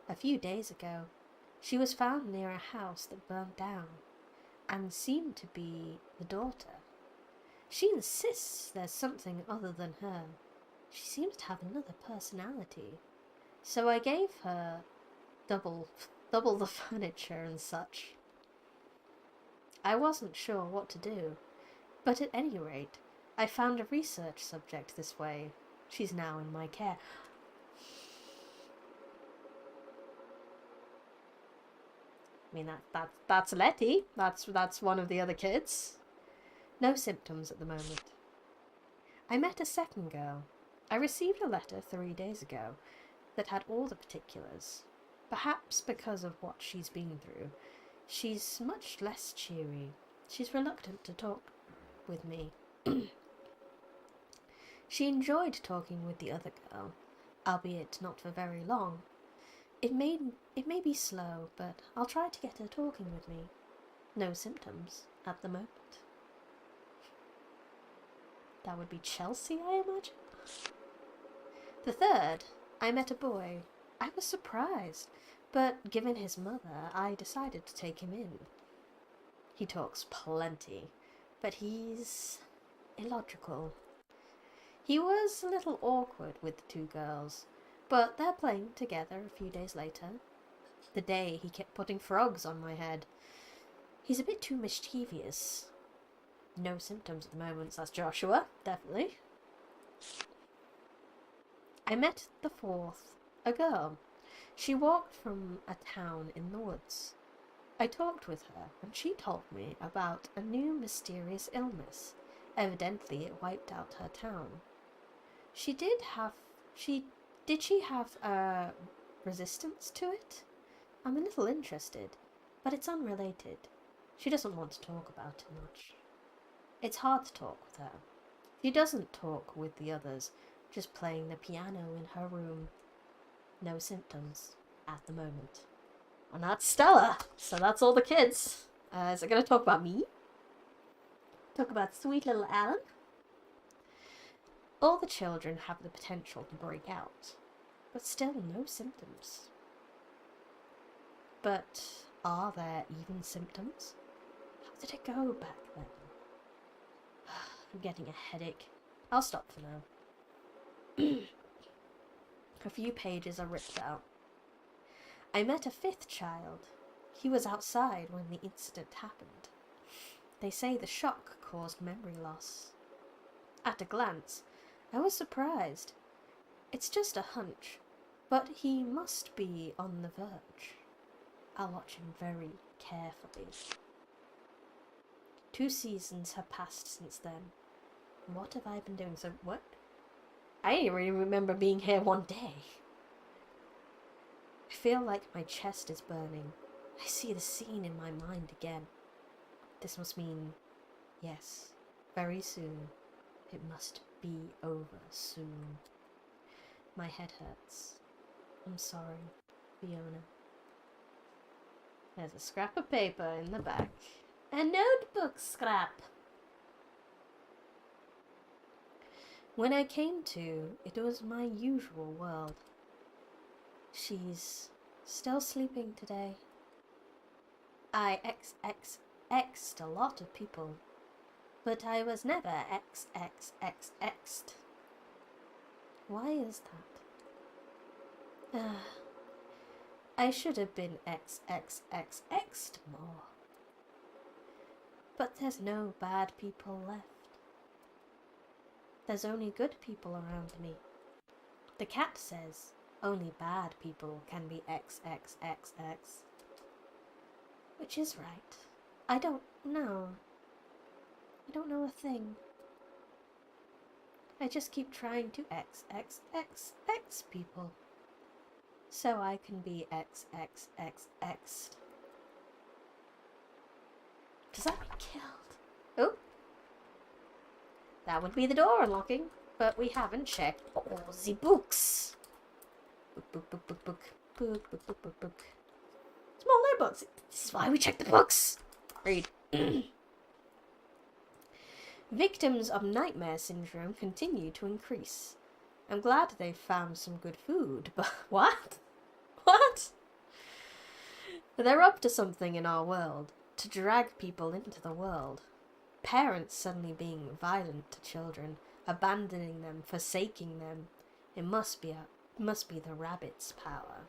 A few days ago. She was found near a house that burned down, and seemed to be the daughter. She insists there's something other than her. She seems to have another personality. So I gave her double the furniture and such. I wasn't sure what to do, but at any rate, I found a research subject this way. She's now in my care. I mean, that's Letty. That's one of the other kids. No symptoms at the moment. I met a second girl. I received a letter 3 days ago that had all the particulars. Perhaps because of what she's been through, she's much less cheery. She's reluctant to talk with me. She enjoyed talking with the other girl, albeit not for very long. It may be slow, but I'll try to get her talking with me. No symptoms at the moment. That would be Chelsea, I imagine. The third, I met a boy. I was surprised, but given his mother, I decided to take him in. He talks plenty, but he's illogical. He was a little awkward with the two girls, but they're playing together a few days later. The day he kept putting frogs on my head. He's a bit too mischievous. No symptoms at the moment, so that's Joshua, definitely. I met the fourth, a girl. She walked from a town in the woods. I talked with her, and she told me about a new mysterious illness. Evidently it wiped out her town. Did she have a resistance to it? I'm a little interested, but it's unrelated. She doesn't want to talk about it much. It's hard to talk with her. She doesn't talk with the others, just playing the piano in her room. No symptoms at the moment. And that's Stella. So that's all the kids. Is it going to talk about me? Talk about sweet little Alan? All the children have the potential to break out, but still no symptoms. But are there even symptoms? How did it go back then? I'm getting a headache. I'll stop for now. A few pages are ripped out. I met a fifth child. He was outside when the incident happened. They say the shock caused memory loss. At a glance, I was surprised. It's just a hunch, but he must be on the verge. I'll watch him very carefully. 2 seasons have passed since then. What have I been doing? So what? I didn't really remember being here one day. I feel like my chest is burning. I see the scene in my mind again. This must mean, yes, very soon. It must be over soon. My head hurts. I'm sorry, Fiona. There's a scrap of paper in the back. A notebook scrap. When I came to, it was my usual world. She's still sleeping today. I XXX'd a lot of people, but I was never XXXX'd. Why is that? I should have been XXXX'd more. But there's no bad people left. There's only good people around me. The cat says only bad people can be XXXX. Which is right. I don't know. I don't know a thing. I just keep trying to XXXX people. So I can be XXXX'd. Does that mean killed? Oh. That would be the door unlocking, but we haven't checked all the books. Book. Smaller books. This is why we check the books. Read. Victims of nightmare syndrome continue to increase. I'm glad they've found some good food, but what? What? They're up to something in our world, to drag people into the world. Parents suddenly being violent to children, abandoning them, forsaking them. It must be the rabbit's power.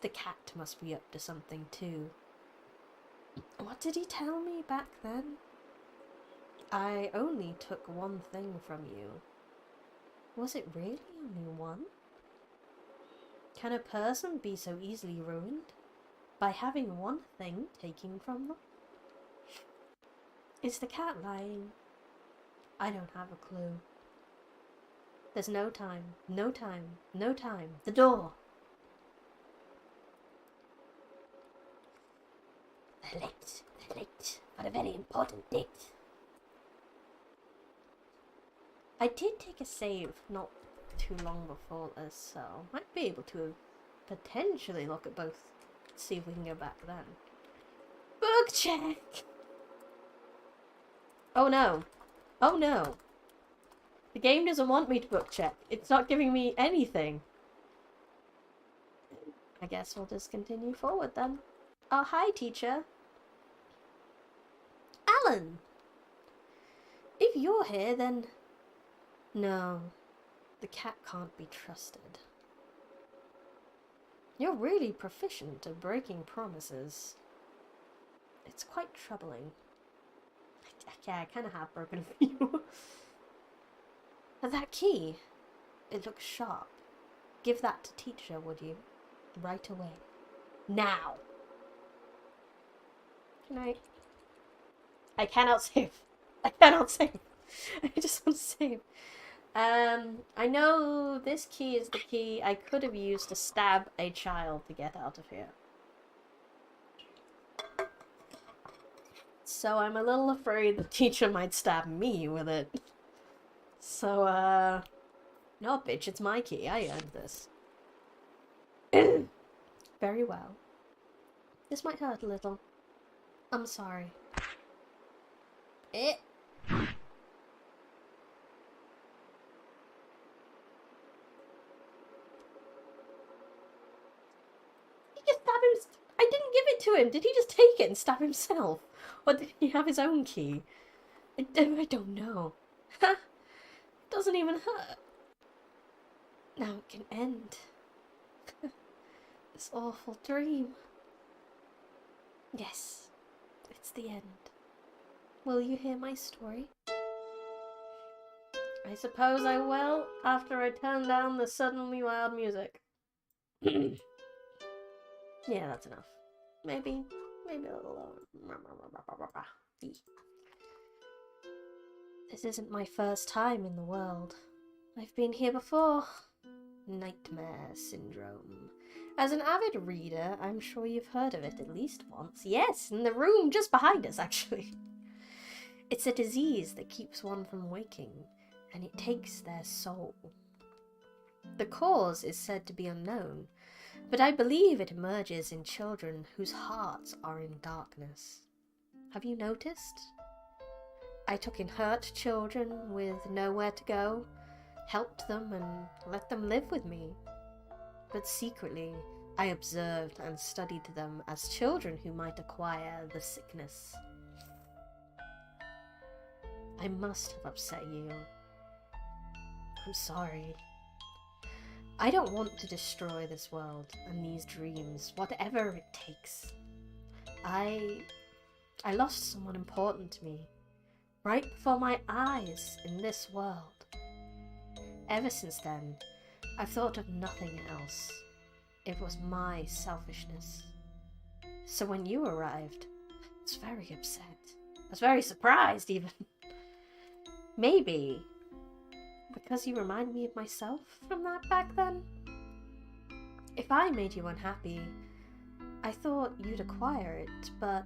The cat must be up to something too. What did he tell me back then? I only took one thing from you. Was it really only one? Can a person be so easily ruined by having one thing taken from them? Is the cat lying? I don't have a clue. There's no time, no time, no time. The door! They're late for a very important date. I did take a save not too long before this, so might be able to potentially look at both, see if we can go back then. Book check! Oh no. Oh no. The game doesn't want me to book check. It's not giving me anything. I guess we'll just continue forward then. Oh, hi, teacher. Alan! If you're here, then... No. The cat can't be trusted. You're really proficient at breaking promises. It's quite troubling. Yeah, I kind of have broken a few. But that key, it looks sharp. Give that to teacher, would you? Right away. Now! Can I cannot save. I cannot save. I just want to save. I know this key is the key I could have used to stab a child to get out of here. So I'm a little afraid the teacher might stab me with it. So, no, bitch, it's my key. I earned this. Very well. This might hurt a little. I'm sorry. I didn't give it to him. Did he just take it and stab himself? Or did he have his own key? I don't know. It doesn't even hurt. Now it can end. This awful dream. Yes, it's the end. Will you hear my story? I suppose I will, after I turn down the suddenly loud music. Yeah, that's enough. Maybe a little lower. This isn't my first time in the world. I've been here before. Nightmare syndrome. As an avid reader, I'm sure you've heard of it at least once. Yes, in the room just behind us, actually. It's a disease that keeps one from waking, and it takes their soul. The cause is said to be unknown, but I believe it emerges in children whose hearts are in darkness. Have you noticed? I took in hurt children with nowhere to go, helped them and let them live with me. But secretly, I observed and studied them as children who might acquire the sickness. I must have upset you. I'm sorry. I don't want to destroy this world and these dreams, whatever it takes. I lost someone important to me, right before my eyes in this world. Ever since then, I've thought of nothing else. It was my selfishness. So when you arrived, I was very upset. I was very surprised, even. Maybe because you remind me of myself from that back then? If I made you unhappy, I thought you'd acquire it, but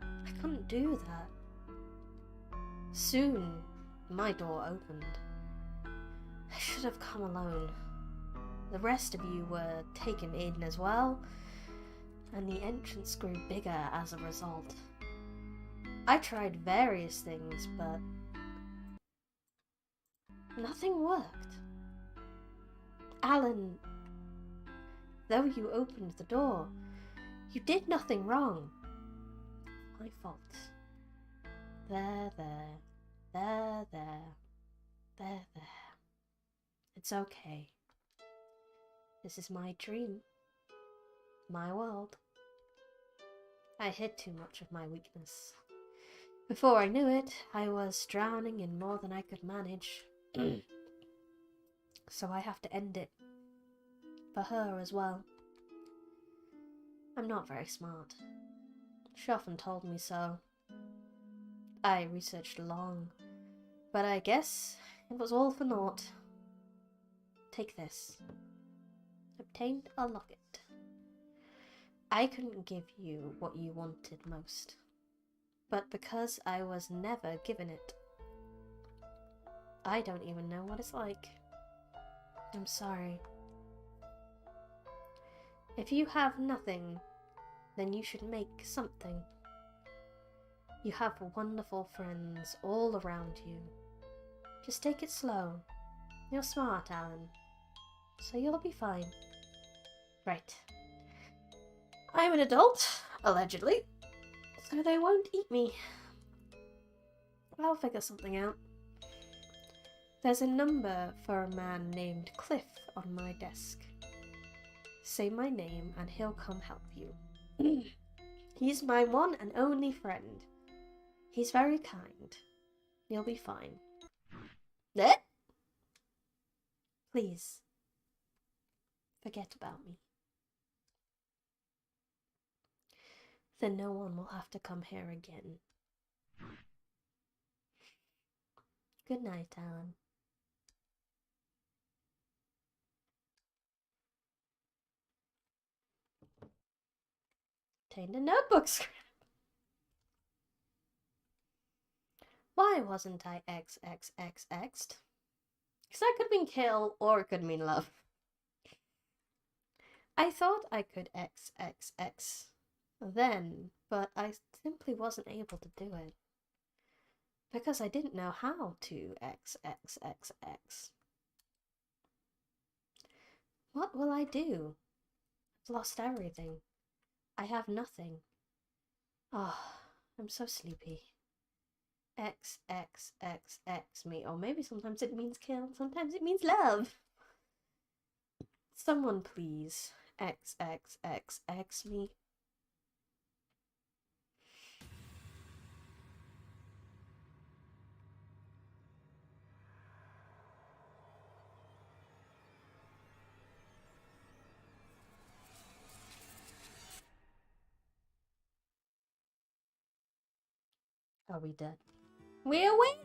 I couldn't do that. Soon, my door opened. I should have come alone. The rest of you were taken in as well, and the entrance grew bigger as a result. I tried various things, but nothing worked. Alan, though you opened the door, you did nothing wrong. My fault. There, there. There, there. There, there. It's okay. This is my dream. My world. I hid too much of my weakness. Before I knew it, I was drowning in more than I could manage. So I have to end it. For her as well. I'm not very smart. She often told me so. I researched long, but I guess it was all for naught. Take this. Obtained a locket. I couldn't give you what you wanted most, but because I was never given it, I don't even know what it's like. I'm sorry. If you have nothing, then you should make something. You have wonderful friends all around you. Just take it slow. You're smart, Alan, so you'll be fine. Right. I'm an adult, allegedly, so they won't eat me. I'll figure something out. There's a number for a man named Cliff on my desk. Say my name and he'll come help you. He's my one and only friend. He's very kind. You'll be fine. Eh? Please, forget about me. Then no one will have to come here again. Good night, Alan. Obtained a notebook script. Why wasn't I XXXX'd? Because that could mean kill, or it could mean love. I thought I could XXX then, but I simply wasn't able to do it. Because I didn't know how to XXXX. What will I do? I've lost everything. I have nothing. Oh, I'm so sleepy. XXXX me. Or maybe sometimes it means kill, sometimes it means love. Someone please XXXX me. Are we dead? We're awake!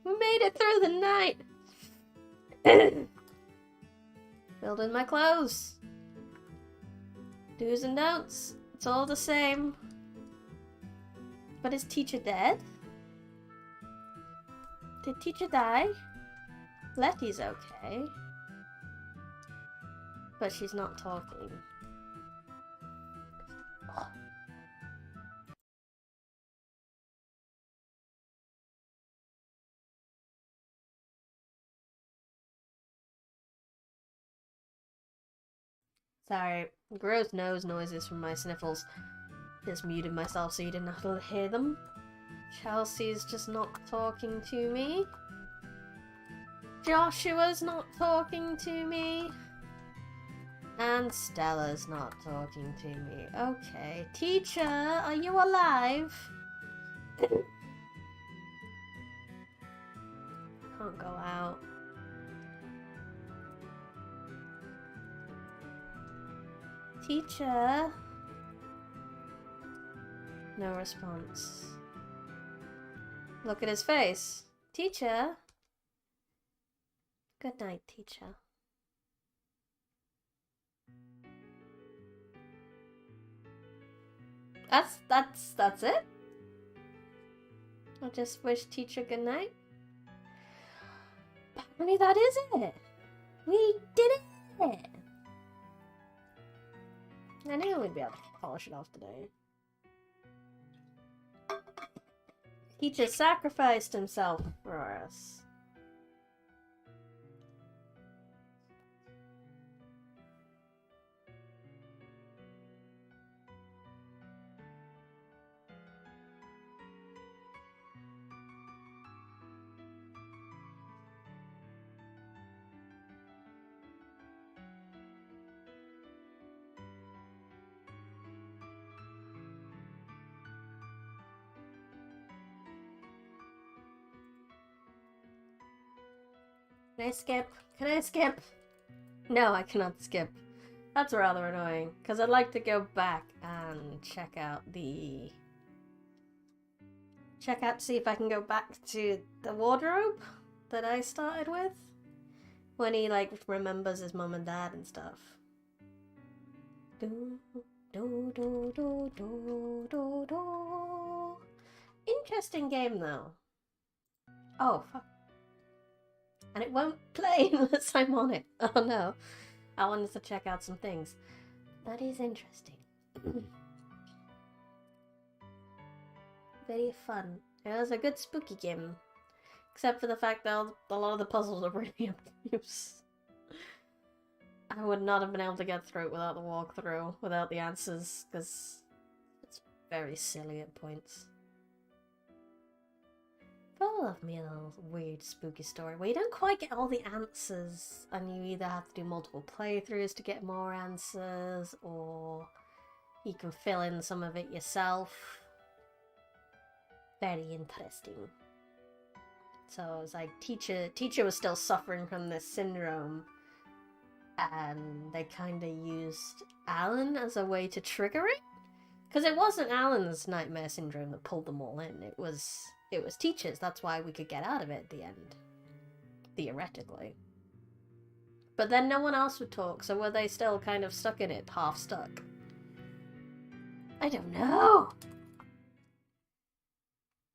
We made it through the night! Building my clothes. Do's and don'ts. It's all the same. But is teacher dead? Did teacher die? Letty's okay. But she's not talking. Sorry, gross nose noises from my sniffles. Just muted myself so you didn't have to hear them. Chelsea's just not talking to me. Joshua's not talking to me. And Stella's not talking to me. Okay. Teacher, are you alive? Can't go out. Teacher? No response. Look at his face. Teacher? Good night, teacher. That's it? I'll just wish teacher good night. Apparently that is it. We did it. I knew we'd be able to polish it off today. Teacher sacrificed himself for us. Can I skip? Can I skip? No, I cannot skip. That's rather annoying, because I'd like to go back and check out, see if I can go back to the wardrobe that I started with. When he, like, remembers his mum and dad and stuff. Do, do, do, do, do, do, do. Interesting game, though. Oh, fuck. And it won't play unless I'm on it. Oh, no. I wanted to check out some things. That is interesting. Very fun. It was a good spooky game. Except for the fact that a lot of the puzzles are really obtuse. I would not have been able to get through it without the walkthrough, without the answers, because it's very silly at points. But I love me a little weird spooky story where you don't quite get all the answers, and you either have to do multiple playthroughs to get more answers, or you can fill in some of it yourself. Very interesting. So it's like teacher was still suffering from this syndrome, and they kind of used Alan as a way to trigger it, because it wasn't Alan's nightmare syndrome that pulled them all in. It was Teacher's. That's why we could get out of it at the end, theoretically. But then no one else would talk, so were they still kind of stuck in it, half stuck? I don't know.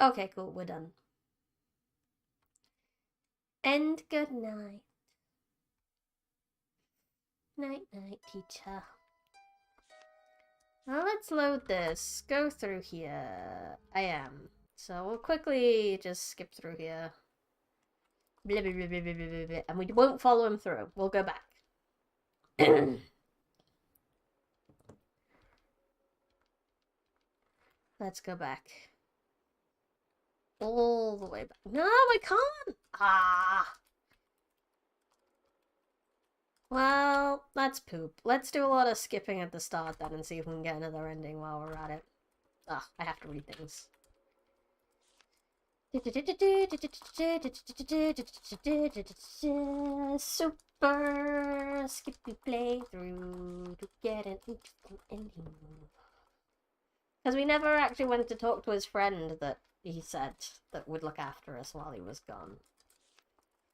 Okay, cool. We're done. And good night. Night, night, teacher. Well, let's load this. Go through here. I am. So we'll quickly just skip through here. Blah, blah, blah, blah, blah, blah, blah. And we won't follow him through. We'll go back. Let's go back. All the way back. No, I can't! Ah! Well, that's poop. Let's do a lot of skipping at the start then and see if we can get another ending while we're at it. Ugh, I have to read things. Super skippy playthrough to get an interesting ending. Because we never actually went to talk to his friend that he said that would look after us while he was gone.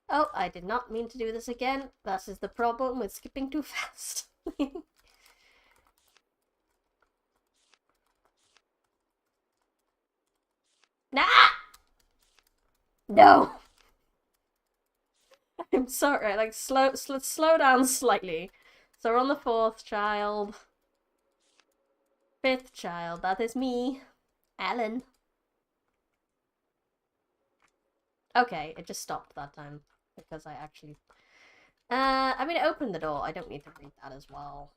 Oh, I did not mean to do this again. That is the problem with skipping too fast. Nah! No! I'm sorry, like, slow down slightly. So we're on the 4th child. 5th child, that is me. Alan. Okay, it just stopped that time. Because I actually... I mean, it opened the door. I don't need to read that as well.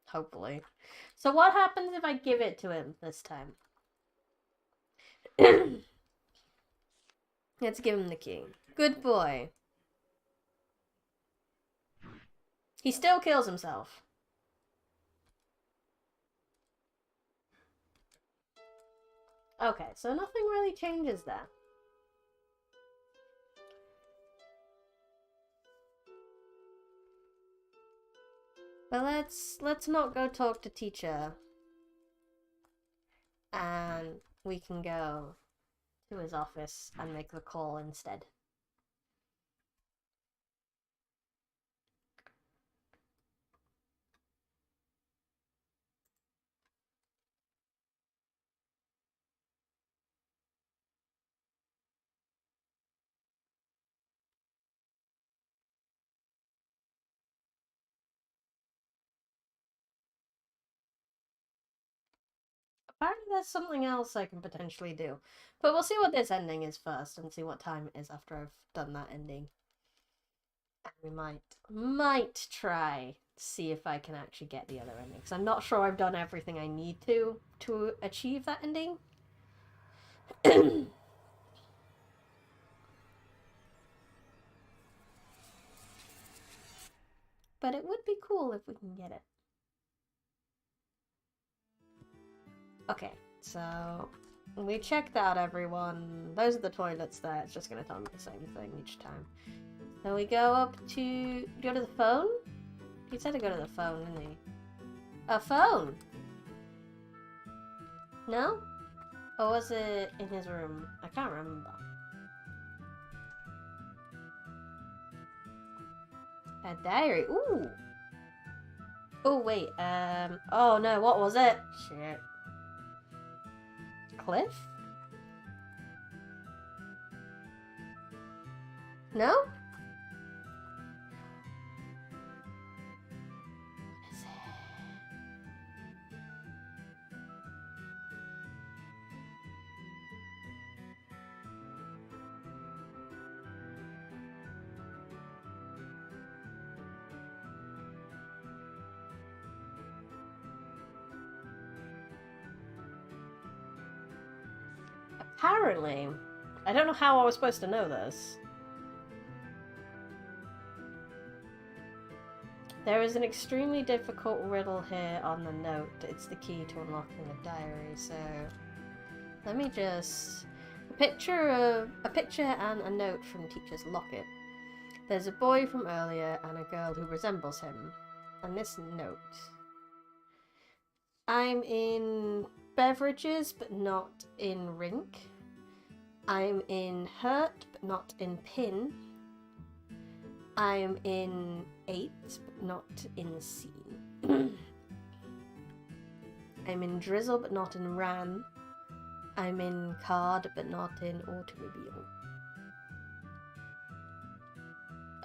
Hopefully. So what happens if I give it to him this time? Let's give him the key. Good boy. He still kills himself. Okay, so nothing really changes there. But let's not go talk to teacher. And we can go to his office and make the call instead. Apparently there's something else I can potentially do. But we'll see what this ending is first and see what time it is after I've done that ending. And we might try to see if I can actually get the other ending. Because I'm not sure I've done everything I need to achieve that ending. But it would be cool if we can get it. Okay, so we checked out everyone. Those are the toilets there. It's just going to tell me the same thing each time. Then we go up to... Go to the phone? He said to go to the phone, didn't he? A phone? No? Or was it in his room? I can't remember. A diary. Ooh! Oh, wait. Oh, no. What was it? Shit. Cliff? No? What is it? Apparently, I don't know how I was supposed to know this. There is an extremely difficult riddle here on the note. It's the key to unlocking the diary, so let me just... A picture and a note from teacher's locket. There's a boy from earlier and a girl who resembles him. And this note. I'm in beverages, but not in rink. I'm in hurt, but not in pin. I'm in 8, but not in scene. I'm in drizzle, but not in ran. I'm in card, but not in automobile.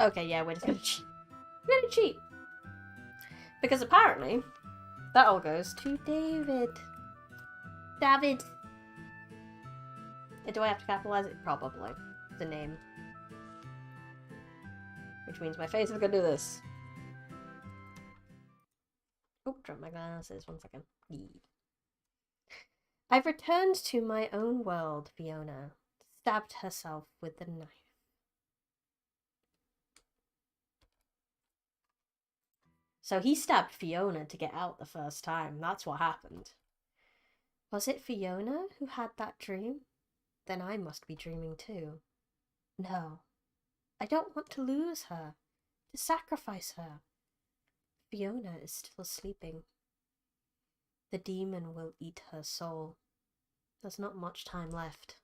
Okay, yeah, we're just gonna cheat. We're gonna cheat. Because apparently, that all goes to David. David. Do I have to capitalize it? Probably. The name. Which means my face is gonna do this. Oh, drop my glasses. 1 second. I've returned to my own world, Fiona. Stabbed herself with the knife. So he stabbed Fiona to get out the first time. That's what happened. Was it Fiona who had that dream? Then I must be dreaming too. No. I don't want to lose her. To sacrifice her. Fiona is still sleeping. The demon will eat her soul. There's not much time left.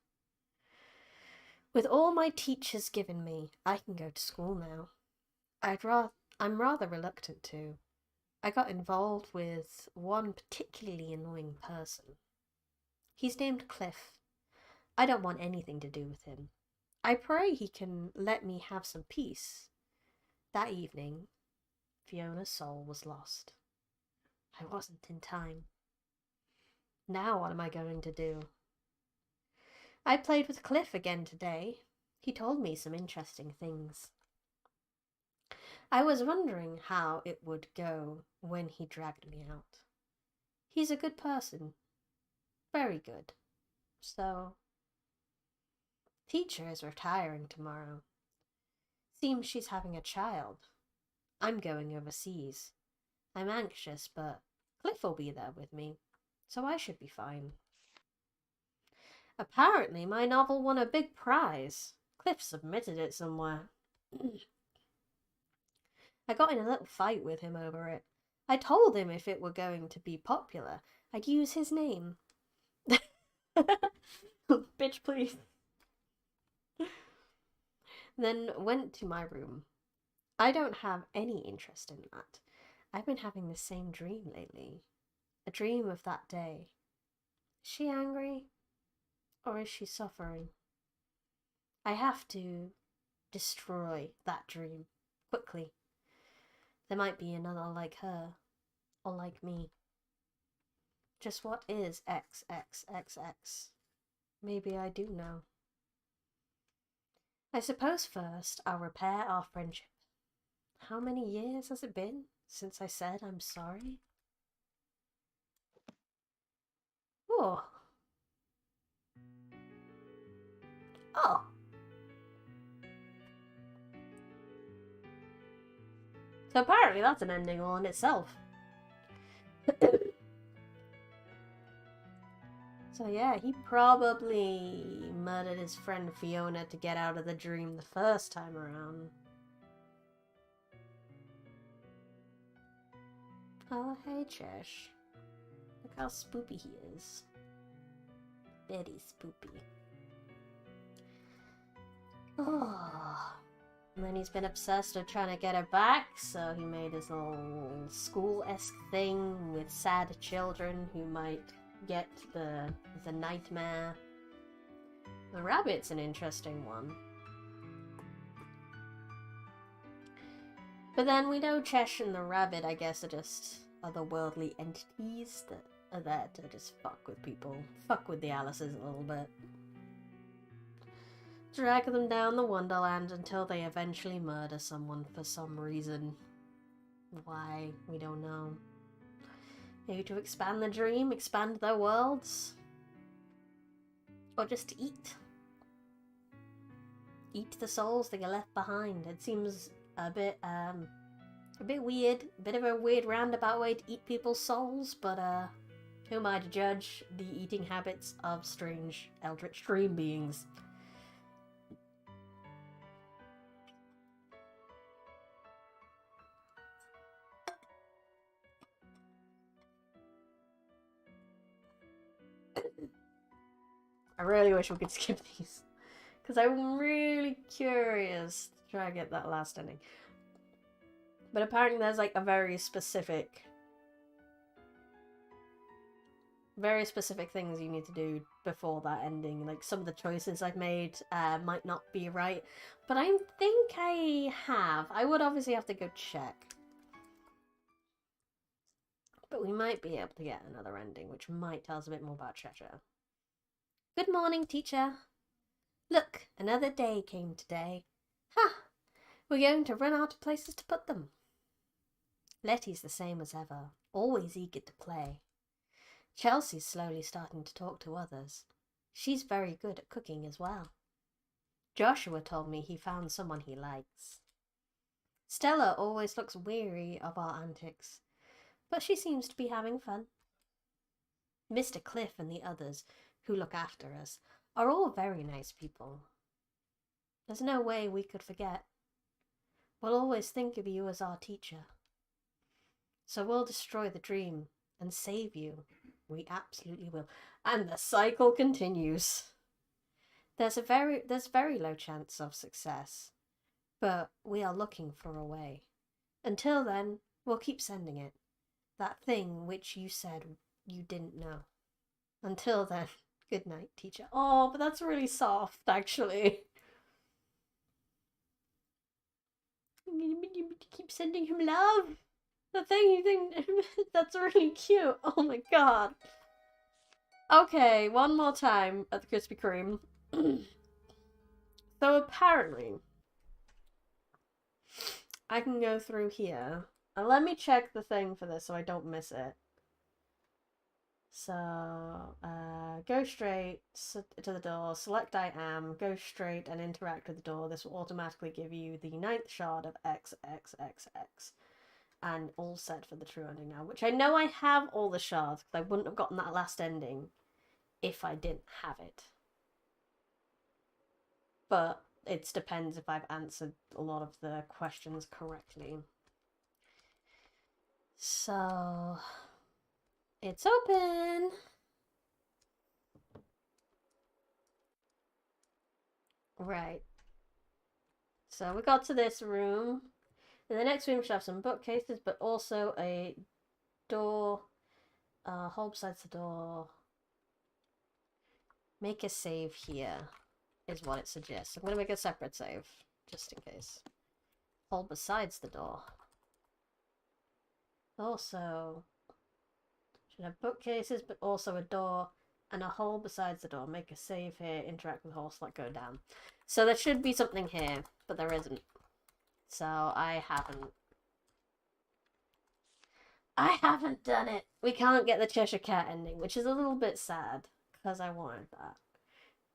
With all my teachers given me, I can go to school now. I'm rather reluctant to. I got involved with one particularly annoying person. He's named Cliff. I don't want anything to do with him. I pray he can let me have some peace. That evening, Fiona's soul was lost. I wasn't in time. Now what am I going to do? I played with Cliff again today. He told me some interesting things. I was wondering how it would go when he dragged me out. He's a good person. Very good. So, teacher is retiring tomorrow. Seems she's having a child. I'm going overseas. I'm anxious, but Cliff will be there with me, so I should be fine. Apparently, my novel won a big prize. Cliff submitted it somewhere. I got in a little fight with him over it. I told him if it were going to be popular, I'd use his name. Bitch, please. Then went to my room. I don't have any interest in that. I've been having the same dream lately. A dream of that day. Is she angry? Or is she suffering? I have to destroy that dream. Quickly. There might be another like her. Or like me. Just what is XXXX? Maybe I do know. I suppose first I'll repair our friendship. How many years has it been since I said I'm sorry? Oh. Oh. So apparently that's an ending all in itself. So yeah, he probably murdered his friend Fiona to get out of the dream the first time around. Oh, hey, Chesh. Look how spoopy he is. Very spoopy. Oh. And then he's been obsessed with trying to get her back, so he made his little school-esque thing with sad children who might get the nightmare. The rabbit's an interesting one. But then we know Chesh and the rabbit, I guess, are just otherworldly entities that are there to just fuck with people. Fuck with the Alices a little bit. Drag them down the Wonderland until they eventually murder someone for some reason. Why? We don't know. Maybe to expand the dream, expand their worlds? Or just to eat? Eat the souls that are left behind. It seems a bit weird. A bit of a weird roundabout way to eat people's souls, but who am I to judge the eating habits of strange eldritch dream beings? I really wish we could skip these, because I'm really curious to try and get that last ending. But apparently there's like a very specific things you need to do before that ending. Like some of the choices I've made might not be right, but I think I have. I would obviously have to go check. But we might be able to get another ending, which might tell us a bit more about Cheshire. Good morning, teacher. Look, another day came today. Ha! We're going to run out of places to put them. Letty's the same as ever, always eager to play. Chelsea's slowly starting to talk to others. She's very good at cooking as well. Joshua told me he found someone he likes. Stella always looks weary of our antics, but she seems to be having fun. Mr. Cliff and the others, who look after us, are all very nice people. There's no way we could forget. We'll always think of you as our teacher. So we'll destroy the dream and save you. We absolutely will. And the cycle continues. There's very low chance of success, but we are looking for a way. Until then, we'll keep sending it. That thing which you said you didn't know. Until then, good night, teacher. Oh, but that's really soft, actually. Keep sending him love. The thing you think that's really cute. Oh my god. Okay, one more time at the Krispy Kreme. So apparently, I can go through here. And let me check the thing for this so I don't miss it. So, go straight to the door, select I am, go straight and interact with the door. This will automatically give you the 9th shard of XXXX. And all set for the true ending now, which I know I have all the shards, because I wouldn't have gotten that last ending if I didn't have it. But it depends if I've answered a lot of the questions correctly. So, it's open! Right. So we got to this room. In the next room should have some bookcases, but also a door. Hold besides the door. Make a save here, is what it suggests. I'm going to make a separate save, just in case. Hold besides the door. Also, should have bookcases, but also a door and a hole besides the door. Make a save here, interact with the horse, let go down. So there should be something here, but there isn't. So I haven't done it. We can't get the Cheshire Cat ending, which is a little bit sad, because I wanted that.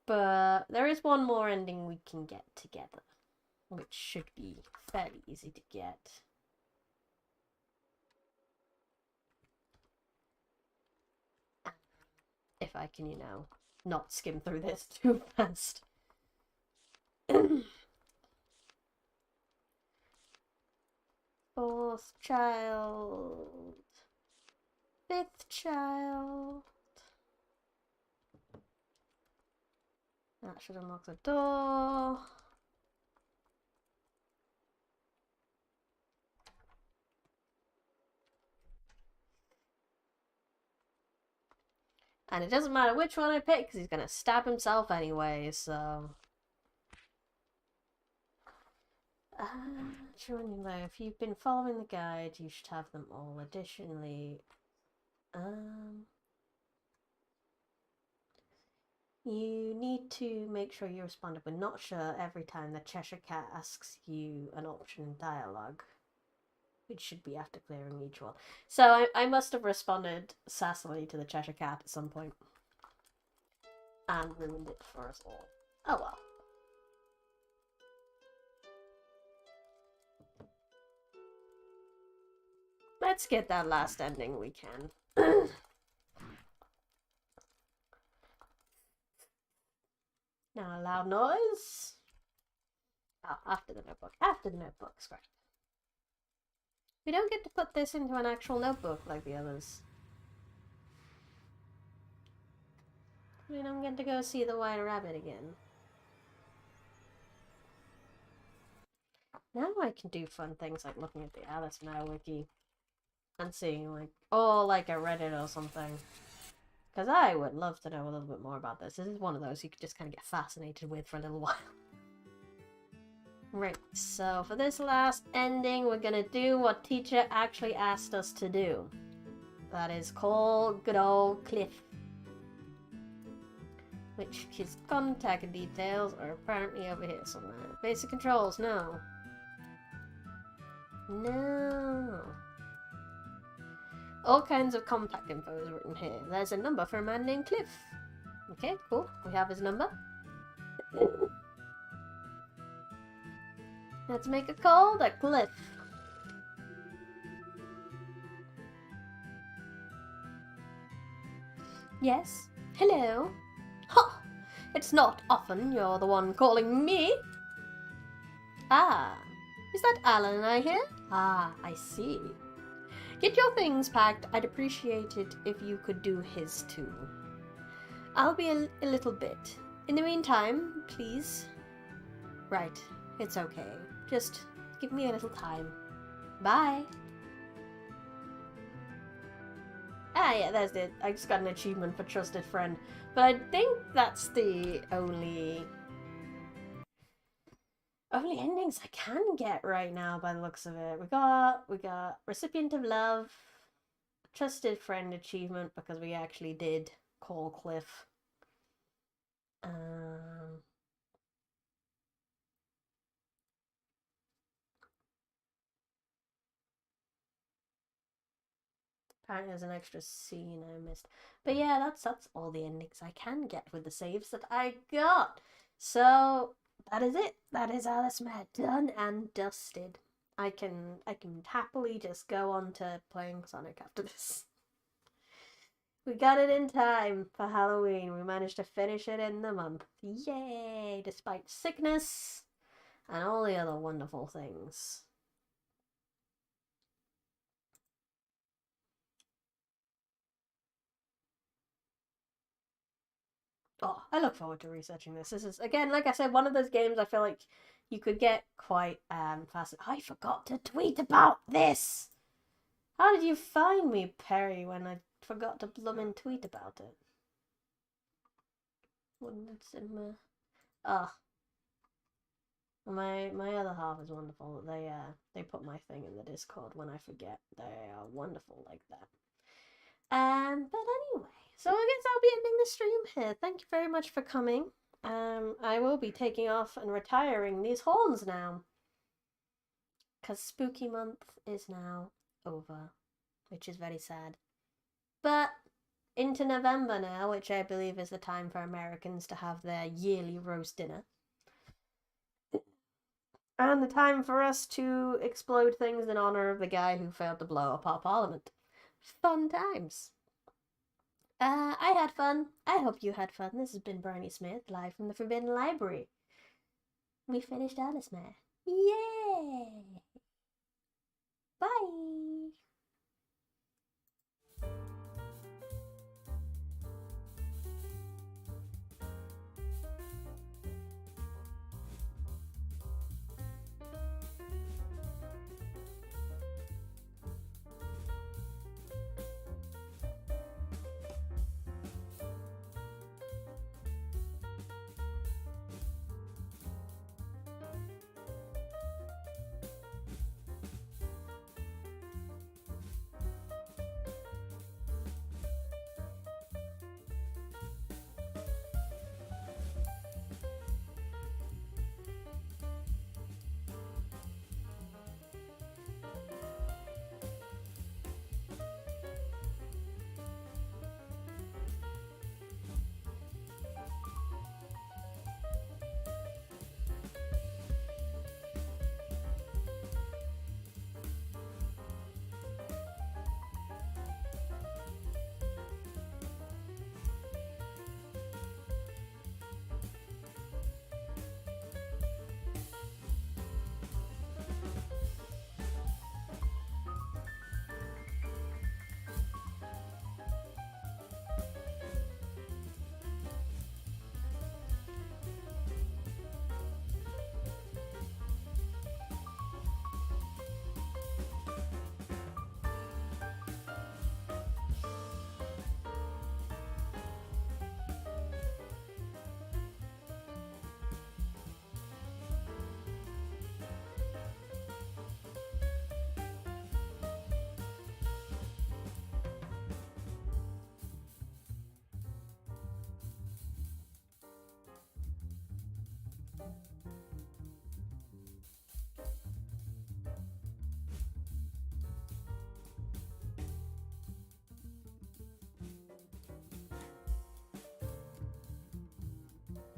But there is one more ending we can get together, which should be fairly easy to get. If I can, you know, not skim through this too fast. Fourth child. fifth child. That should unlock the door. And it doesn't matter which one I pick, because he's going to stab himself anyway, so... if you've been following the guide, you should have them all. Additionally, you need to make sure you respond with "not sure" every time the Cheshire Cat asks you an option in dialogue, which should be after clearing each one. So I must have responded sassily to the Cheshire Cat at some point and ruined it for us all. Oh well. Let's get that last ending we can. Now a loud noise. Oh, after the notebook. After the notebook, scratch. We don't get to put this into an actual notebook like the others. We don't get to go see the White Rabbit again. Now I can do fun things like looking at the Alicemare wiki and seeing like, oh, like a Reddit or something. Because I would love to know a little bit more about this. This is one of those you could just kind of get fascinated with for a little while. Right, so for this last ending, we're gonna do what teacher actually asked us to do. That is call good old Cliff. Which his contact details are apparently over here somewhere. Basic controls, no. No. All kinds of contact info is written here. There's a number for a man named Cliff. Okay, cool. We have his number. Let's make a call to Cliff. Yes? Hello? Ha! It's not often you're the one calling me. Ah, is that Alan I hear? Ah, I see. Get your things packed. I'd appreciate it if you could do his too. I'll be a little bit. In the meantime, please. Right, it's okay. Just give me a little time. Bye. Ah, yeah, there's it. I just got an achievement for Trusted Friend. But I think that's the only endings I can get right now by the looks of it. We got Recipient of Love, Trusted Friend achievement because we actually did call Cliff. Apparently there's an extra scene I missed. But yeah, that's all the endings I can get with the saves that I got. So that is it. That is Alicemare done and dusted. I can happily just go on to playing Sonic after this. We got it in time for Halloween. We managed to finish it in the month. Yay! Despite sickness and all the other wonderful things. Oh, I look forward to researching this. This is, again, like I said, one of those games I feel like you could get quite fast. I forgot to tweet about this! How did you find me, Perry, when I forgot to bloomin' tweet about it? My other half is wonderful. They put my thing in the Discord when I forget. They are wonderful like that. But anyway, so I guess I'll be ending the stream here. Thank you very much for coming. I will be taking off and retiring these horns now. Because spooky month is now over, which is very sad. But into November now, which I believe is the time for Americans to have their yearly roast dinner. And the time for us to explode things in honor of the guy who failed to blow up our parliament. Fun times. I had fun. I hope you had fun. This has been Bernie Smith, live from the Forbidden Library. We finished Alicemare. Yay! Bye!